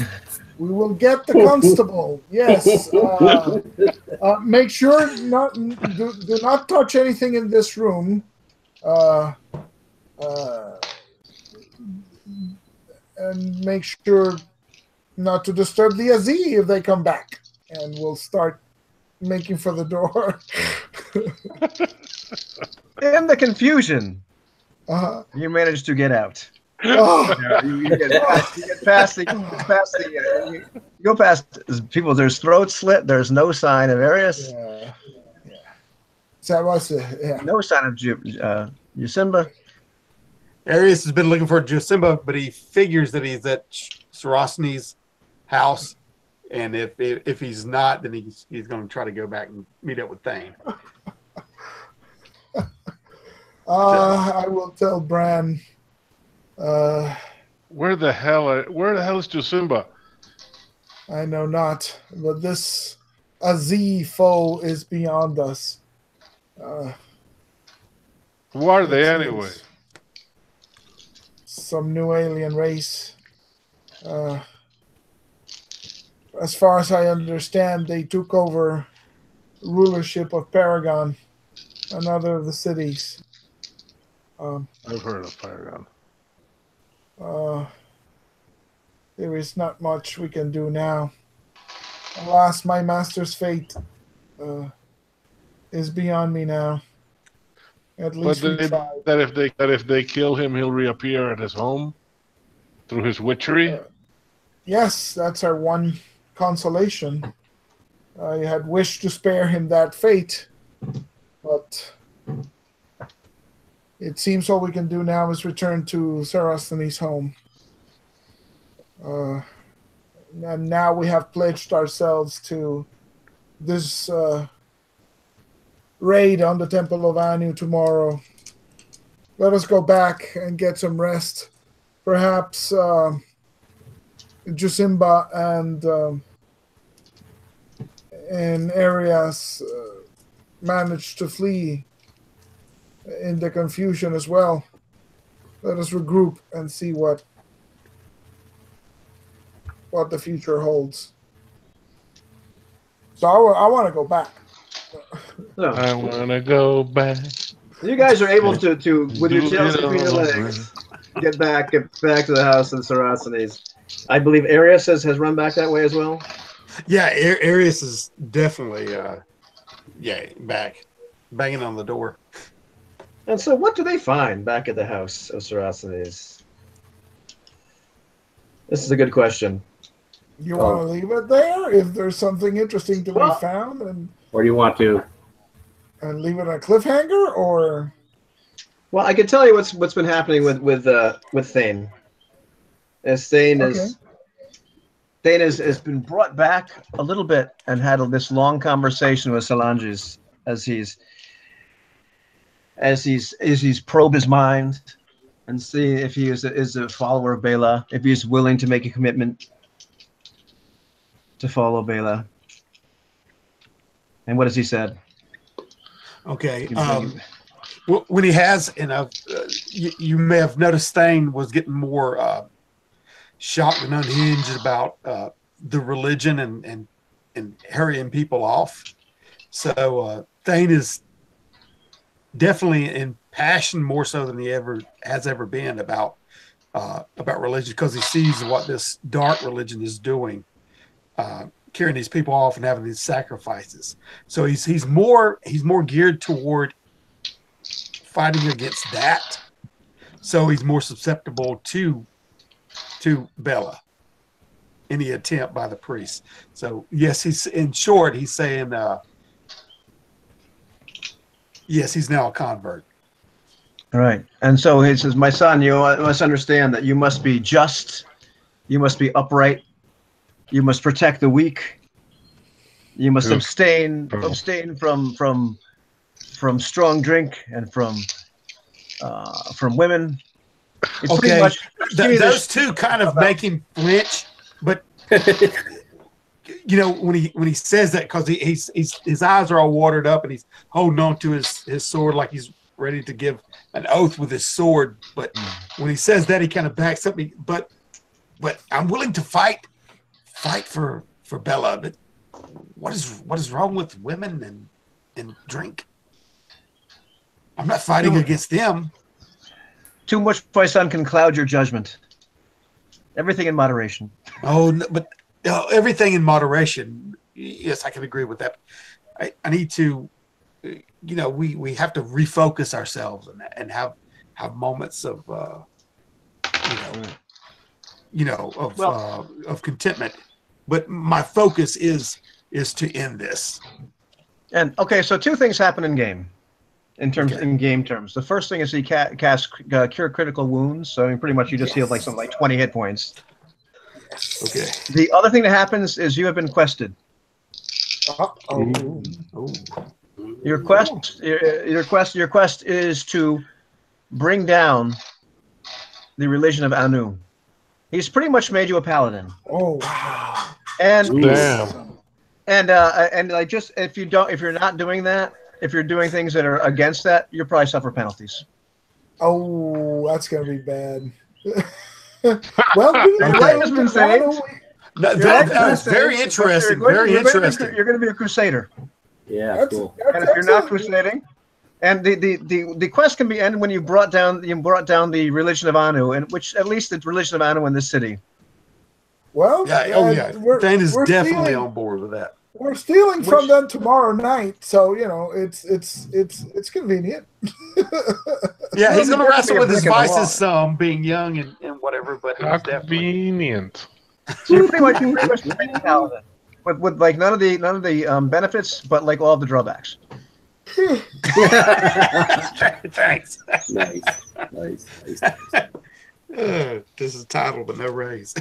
we will get the constable. Yes. Make sure do not touch anything in this room. And make sure not to disturb the Azi if they come back. And we'll start making for the door. In the confusion, you manage to get out. You go past people. There's throat slit. There's no sign of Arius. Yeah. So that was No sign of Yusimba. Arius has been looking for Josimba, but he figures that he's at Sarosny's house, and if he's not, then he's going to try to go back and meet up with Thane. I will tell Bran. Where the hell is Josimba? I know not, but this Azi foe is beyond us. Who are they anyway? Some new alien race. As far as I understand, they took over rulership of Paragon, another of the cities. I've heard of Paragon. There is not much we can do now. Alas, my master's fate is beyond me now. At least we tried. That if they kill him, he'll reappear at his home through his witchery. Yes, that's our one consolation. I had wished to spare him that fate, but it seems all we can do now is return to Sarasthani's home. And now we have pledged ourselves to this raid on the Temple of Anu tomorrow. Let us go back and get some rest. Perhaps Josimba and Arias managed to flee in the confusion as well. Let us regroup and see what the future holds. So I want to go back. I want to go back. You guys are able to with your tails between your legs, get back to the house in Saracens. I believe Arius has run back that way as well. Yeah, Arius is definitely back, banging on the door. And so, what do they find back at the house of Saracens? This is a good question. You want to leave it there if there's something interesting to be found, Or do you want to? And leave it a cliffhanger, or? Well, I can tell you what's been happening with Thane. As Thane has been brought back a little bit and had this long conversation with Solanges as he's probed his mind and see if he is a follower of Bela, if he's willing to make a commitment to follow Bela. And what has he said? Okay. When he has, and you may have noticed, Thane was getting more shocked and unhinged about the religion and harrying people off. So Thane is definitely impassioned more so than he has ever been about religion, because he sees what this dark religion is doing, carrying these people off and having these sacrifices. So he's more geared toward fighting against that. So he's more susceptible to Bela, any attempt by the priest. So yes, he's in short, he's saying yes, he's now a convert. All right. And so he says, my son, you must understand that you must be just, you must be upright, you must protect the weak, you must abstain from strong drink and from women. It's Okay, much, those two kind of make him flinch, but you know, when he says that, because his eyes are all watered up and he's holding on to his sword like he's ready to give an oath with his sword. But when he says that, he kind of backs up. But I'm willing to fight for Bela. But what is wrong with women and drink? I'm not fighting against them. Too much, my son, can cloud your judgment. Everything in moderation. Oh, no, but everything in moderation. Yes, I can agree with that. I need to, you know, we have to refocus ourselves and have moments of, of contentment. But my focus is to end this. And okay, so two things happen in game. In game terms, the first thing is he casts cure critical wounds. So I mean, pretty much you just heal like something like 20 hit points. Okay. The other thing that happens is you have been quested. Your quest is to bring down the religion of Anu. He's pretty much made you a paladin. Oh wow! And Damn. and like, just if you're not doing that. If you're doing things that are against that, you'll probably suffer penalties. Oh, that's gonna be bad. Well, has been saved. That's very interesting. Very interesting. You're going to be a crusader. Yeah, cool. And if you're not crusading, and the quest can be ended when you brought down the religion of Anu, and which at least the religion of Anu in this city. Well, Thane is definitely on board with that. We're stealing from them tomorrow night, so you know it's convenient. Yeah, he's going to wrestle with his vices some, being young and whatever. But How convenient. So you pretty much make a paladin with like none of the benefits, but like all the drawbacks. Thanks. Nice. This is title, but no raise.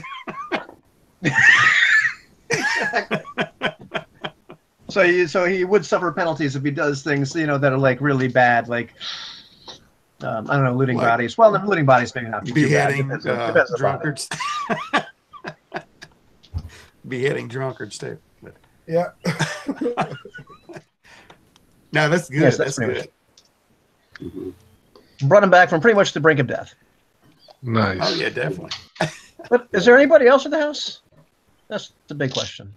So he would suffer penalties if he does things, you know, that are like really bad, like I don't know, looting bodies. Well, looting bodies maybe not. Beheading drunkards. Beheading drunkards too. But. Yeah. No, that's good. Yes, that's good. Brought him back from pretty much the brink of death. Nice. Oh yeah, definitely. But is there anybody else in the house? That's the big question.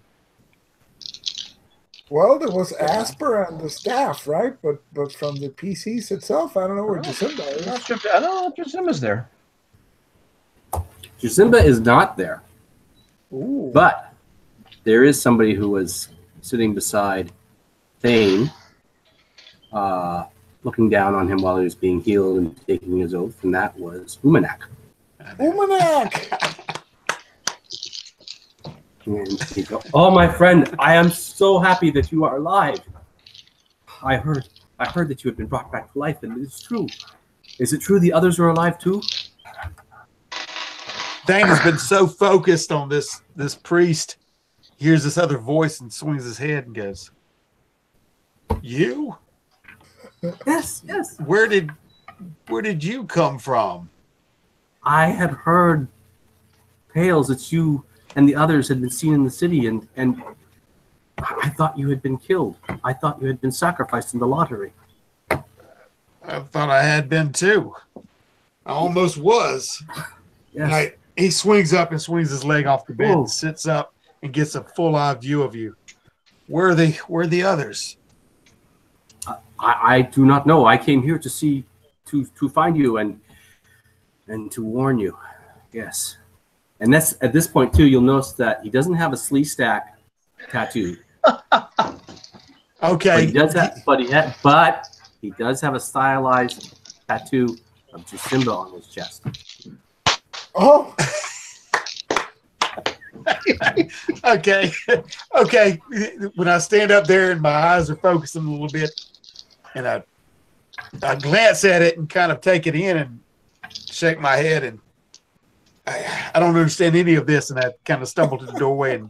Well, there was Asper and the staff, right? But from the PCs itself, I don't know where Jacinda is. I don't know if Jacinda's there. Jacinda is not there. Ooh. But there is somebody who was sitting beside Thane, looking down on him while he was being healed and taking his oath, and that was Umanak. Umanak! And he goes, "Oh, my friend, I am so happy that you are alive. I heard that you had been brought back to life, and it's true. Is it true the others are alive too?" Thane has been so focused on this priest, hears this other voice and swings his head and goes, "You? Yes. Where did you come from?" I had heard tales that you and the others had been seen in the city, and I thought you had been killed. I thought you had been sacrificed in the lottery. I thought I had been too. I almost was. Yes. He swings up and swings his leg off the bed, Whoa. and sits up and gets a full-eye view of you. Where are the others? I do not know. I came here to see, to find you and to warn you. Yes. And that's at this point too. You'll notice that he doesn't have a slee stack tattoo. Okay. But he does have a stylized tattoo of Jacinda on his chest. Oh, Okay. Okay. When I stand up there and my eyes are focusing a little bit, and I glance at it and kind of take it in and shake my head, and I don't understand any of this, and I kind of stumble to the doorway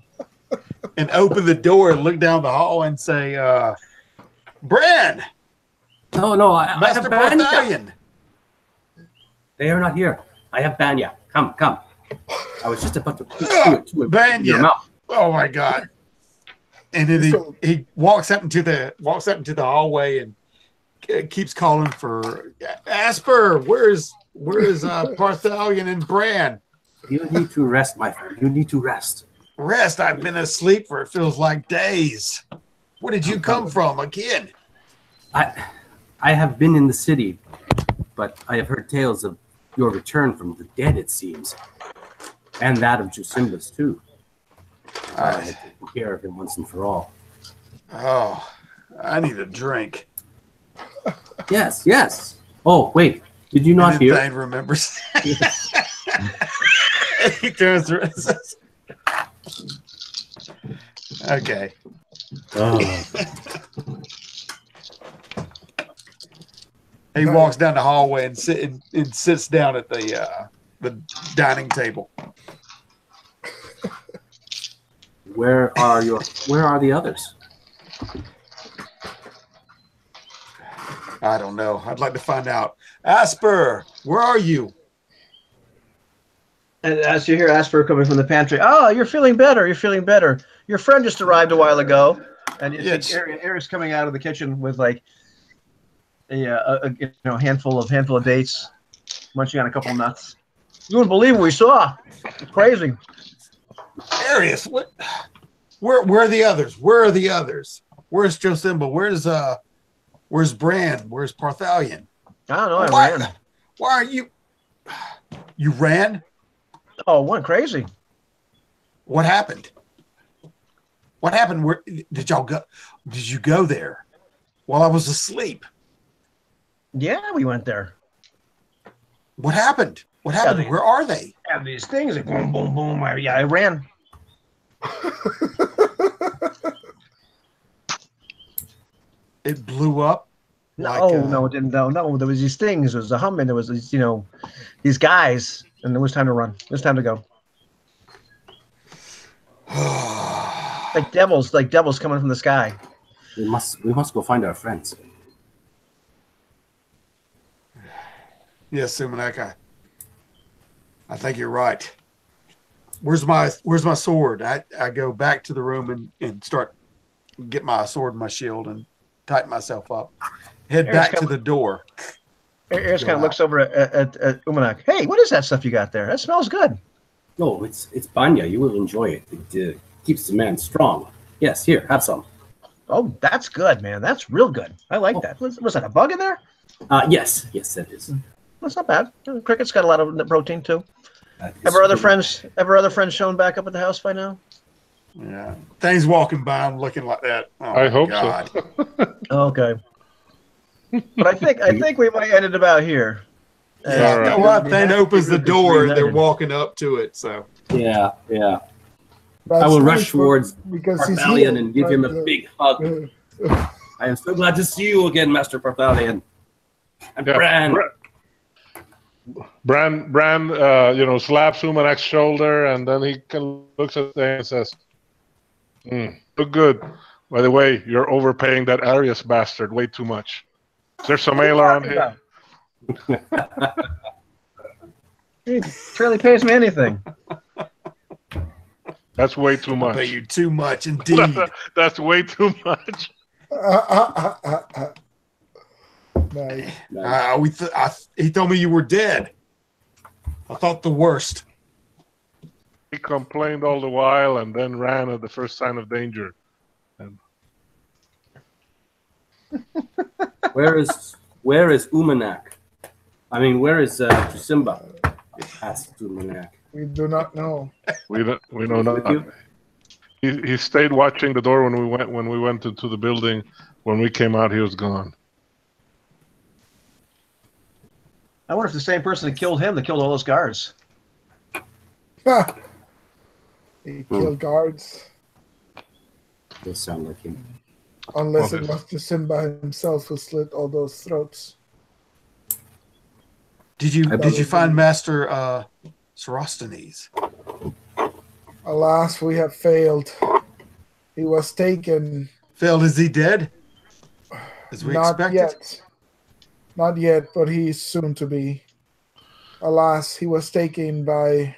and open the door and look down the hall and say, Bran! No, I have Master Banya. Barthalion! They are not here. I have Banya. Come. I was just about to push it to Banya. your mouth. Oh my God! And then he walks up into the hallway and keeps calling for Asper. Where's Barthalion and Bran? You need to rest, my friend. You need to rest. Rest. I've been asleep for it feels like days. Where did you come from again? I have been in the city, but I have heard tales of your return from the dead, it seems. And that of Jusimba's too. I had taken care of him once and for all. Oh, I need a drink. Yes. Oh, wait. Did you not hear? Thane remembers. He turns around. Okay. Oh. He walks down the hallway and sits down at the dining table. Where are the others? I don't know. I'd like to find out. Asper, where are you? And as you hear Asper coming from the pantry, you're feeling better. Your friend just arrived a while ago, and Air's coming out of the kitchen with like a handful of dates, munching on a couple of nuts. You wouldn't believe what we saw. It's crazy. Arius, what? Where are the others? Where are the others? Where's Josimba? Where's Bran? Where's Barthalion? I don't know. I ran. Why are you? You ran? Oh, went crazy. What happened? What happened? Where did y'all go? Did you go there while I was asleep? Yeah, we went there. What happened? What happened? Yeah, where are they? Have these things like boom, boom, boom. I ran. It blew up. No, it didn't. No, there was these things. There was a humming. There was these, these guys, and it was time to run. It was time to go. like devils coming from the sky. We must go find our friends. Yes, Sumanek, I think you're right. Where's my sword? I go back to the room and start get my sword and my shield and tighten myself up. Head back to the door. Air's kind of looks over at Umanak. Hey, what is that stuff you got there? That smells good. No, it's banya. You will enjoy it. It keeps the man strong. Yes, here, have some. Oh, that's good, man. That's real good. I like that. Was that a bug in there? Yes, that is. That's not bad. Cricket's got a lot of protein too. Have our other friends shown back up at the house by now? Yeah, things walking by, I'm looking like that. Oh, I hope God. so. Okay, but I think we might end it about here. Yeah, All right. well, Thane opens the door and they're walking up to it. So Yeah. that's I will nice rush towards because he's Barthalion here, and give him a big hug. I am so glad to see you again, Master Barthalion. And Bran. Bran, slaps Umanak's shoulder, and then he looks at Thane and says, "Look good. By the way, you're overpaying that Arius bastard way too much. Is there some ale around here?" He barely pays me anything. That's way too I much. pay you too much, indeed. That's way too much. Nice. He told me you were dead. I thought the worst. He complained all the while and then ran at the first sign of danger. And Where is Umanak? I mean, where is Simba? Asked Umanak. We do not know. we know With nothing. you? He stayed watching the door when we went into the building. When we came out, he was gone. I wonder if the same person that killed him that killed all those guards. He killed guards. Does sound like him. Unless Well, it was Jasimba himself who slit all those throats. Did you find Master Sorosthenes? Alas, we have failed. He was taken. Failed? Is he dead? As we Not expected? yet. Not yet, but he's soon to be. Alas, he was taken by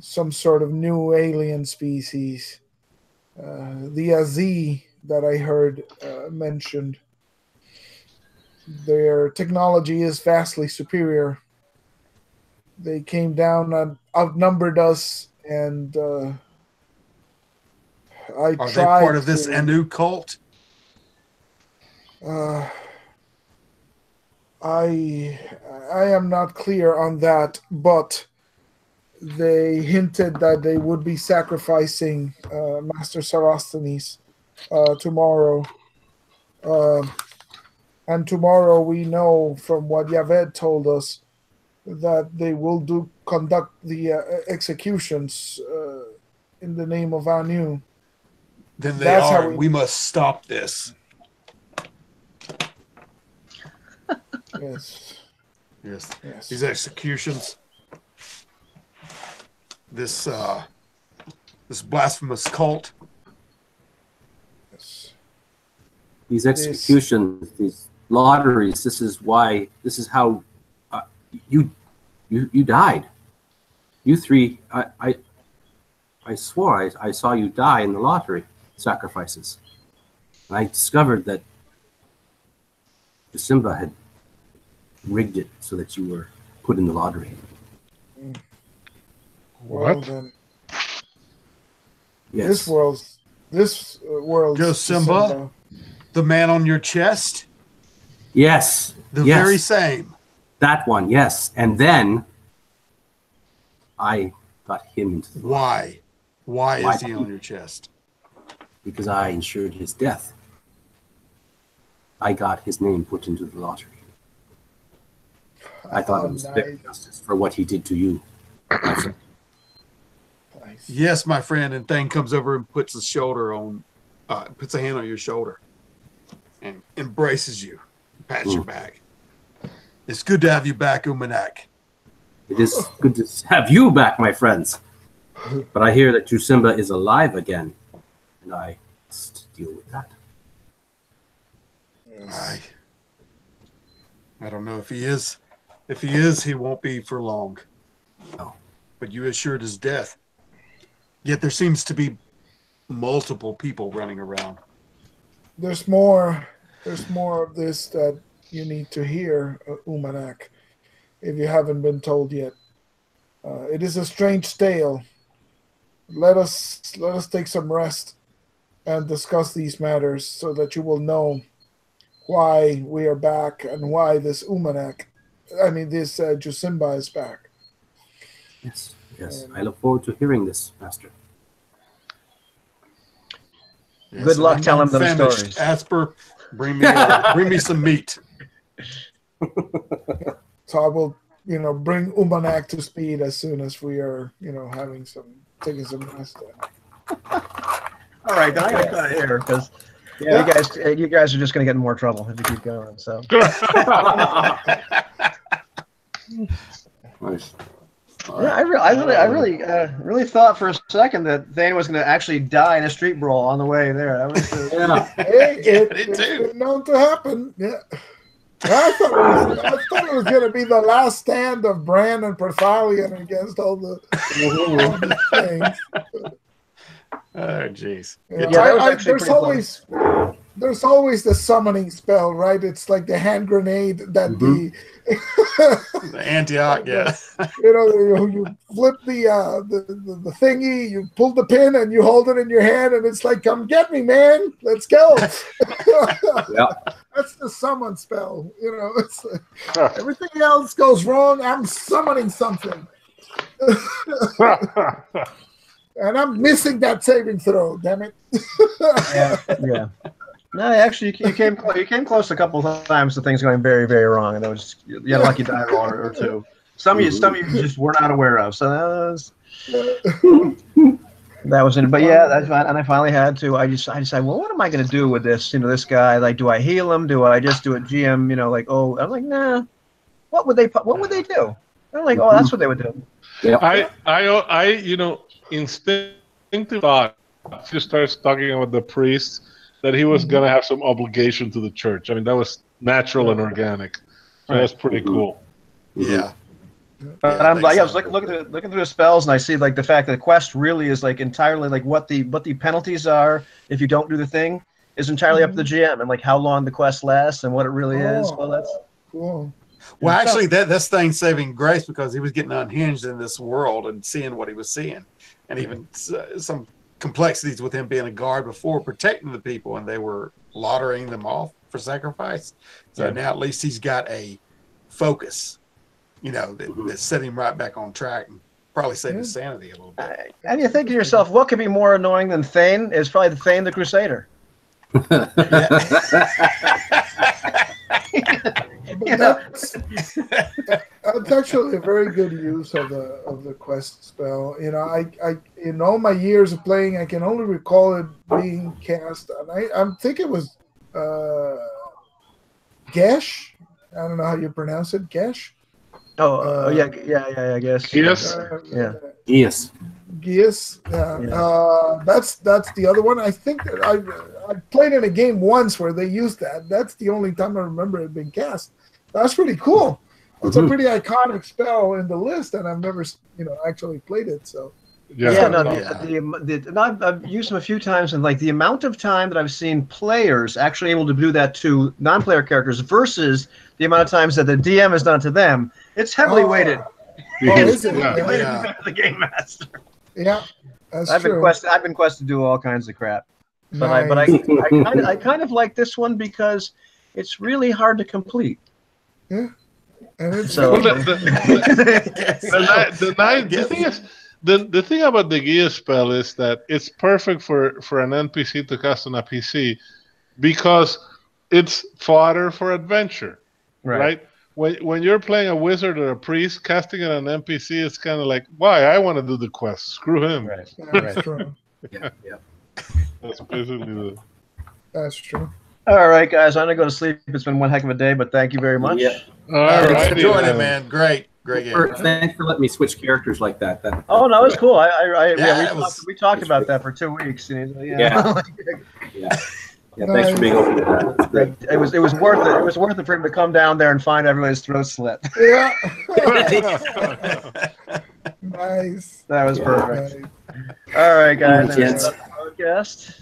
some sort of new alien species. The Azi that I heard mentioned. Their technology is vastly superior. They came down and outnumbered us, and I Are tried they part of this to- Anu cult? I am not clear on that, but they hinted that they would be sacrificing Master Sarosthenes tomorrow. And tomorrow we know from what Yaved told us that they will conduct the executions in the name of Anu. Then they That's how are. We must stop this. Yes. Yes. Yes. These executions. This blasphemous cult. Yes. These executions, these lotteries. This is how you died. You three. I swore I saw you die in the lottery sacrifices. And I discovered that Simba had rigged it so that you were put in the lottery. Well, What? then, Yes. this world. Joe Simba? The man on your chest? Yes. The yes. very same. That one, yes. And then I got him into the Why? Why Why? is he on your chest? because I ensured his death. I got his name put into the lottery. I thought it was fair justice for what he did to you. Nice. Yes, my friend. And Thane comes over and puts puts a hand on your shoulder and embraces you, pats your back. It's good to have you back, Umanak. It is good to have you back, my friends. But I hear that Jusimba is alive again, and I must deal with that. I don't know if he is. If he is, he won't be for long. No. But you assured his death. Yet there seems to be multiple people running around. There's more of this that you need to hear, Umanak, if you haven't been told yet. It is a strange tale. Let us take some rest and discuss these matters so that you will know why we are back and why this Jusimba is back. Yes, yes. I look forward to hearing this, Master. Yes, Good luck I'm telling them famished. stories. Asper, bring me some meat. So I will, bring Umanak to speed as soon as we are, taking some rest. All right, then I gotta cut it here because you guys are just gonna get in more trouble if you keep going. So Nice. yeah, I really thought for a second that Thane was gonna actually die in a street brawl on the way there. That was Yeah. Hey, Yeah, me it's too. been known to happen. Yeah. I thought it was going to be the last stand of Bran and Perthalion against all the things. Oh, jeez. Yeah, that was actually there's always the summoning spell, right? It's like the hand grenade that The Antioch, yeah. you flip the thingy, you pull the pin, and you hold it in your hand, and it's like, come get me, man, let's go. Yeah. That's the summon spell. It's like, everything else goes wrong. I'm summoning something, and I'm missing that saving throw. Damn it! Yeah. No, actually, you came close a couple of times to things going very, very wrong, and you had a lucky die roll or two. Some of you just were not aware of. So that was it. But yeah, that's fine. And I finally had to. I decided, well, what am I going to do with this? This guy. Like, do I heal him? Do I just do a GM? I'm like, nah. What would they do? I'm like, oh, that's what they would do. Yeah. I instinctive thought. She starts talking about the priest, that he was going to have some obligation to the church. I mean, that was natural and organic. So that's pretty cool. Yeah. But I was looking through the spells, and I see like the fact that the quest really is like entirely like what the penalties are if you don't do the thing is entirely up to the GM, and like how long the quest lasts and what it really is. Well, that's cool. Well, actually, that's thing saving grace, because he was getting unhinged in this world and seeing what he was seeing, and even some complexities with him being a guard before, protecting the people, and they were laundering them off for sacrifice. So now at least he's got a focus, that set him right back on track and probably saved his sanity a little bit. And you think to yourself, what could be more annoying than Thane? It's probably the Thane the Crusader. That's actually a very good use of the quest spell. I in all my years of playing, I can only recall it being cast, and I think it was Gesh. I don't know how you pronounce it, Gesh. Yeah, I guess. Yes. Yes. Geas. That's the other one. I think that I played in a game once where they used that. That's the only time I remember it being cast. That's pretty cool. It's a pretty iconic spell in the list, and I've never actually played it. So I've used them a few times, and like the amount of time that I've seen players actually able to do that to non-player characters versus the amount of times that the DM has done it to them, it's heavily weighted. Is it? The game master. Yeah, that's I've true. been quested to do all kinds of crap, but Nice. I kind of like this one because it's really hard to complete. Yeah, and it's So Well, the thing is, the thing about the Gia spell is that it's perfect for an NPC to cast on a PC, because it's fodder for adventure, right? When you're playing a wizard or a priest, casting it on an NPC is kind of like, why? I want to do the quest. Screw him. that's true. Yeah. That's basically That's true. all right, guys, I'm gonna go to sleep. It's been one heck of a day, but thank you very much. Yeah. All right. Enjoyed it, man. Great game. Thanks for letting me switch characters like that. Oh no, it's cool. We talked was about that for 2 weeks. Yeah, thanks for being open to that. It's great. It was worth it. It was worth it for him to come down there and find everybody's throat slit. Yeah. Nice. That was perfect. Nice. All right, guys. Gents. That's our podcast.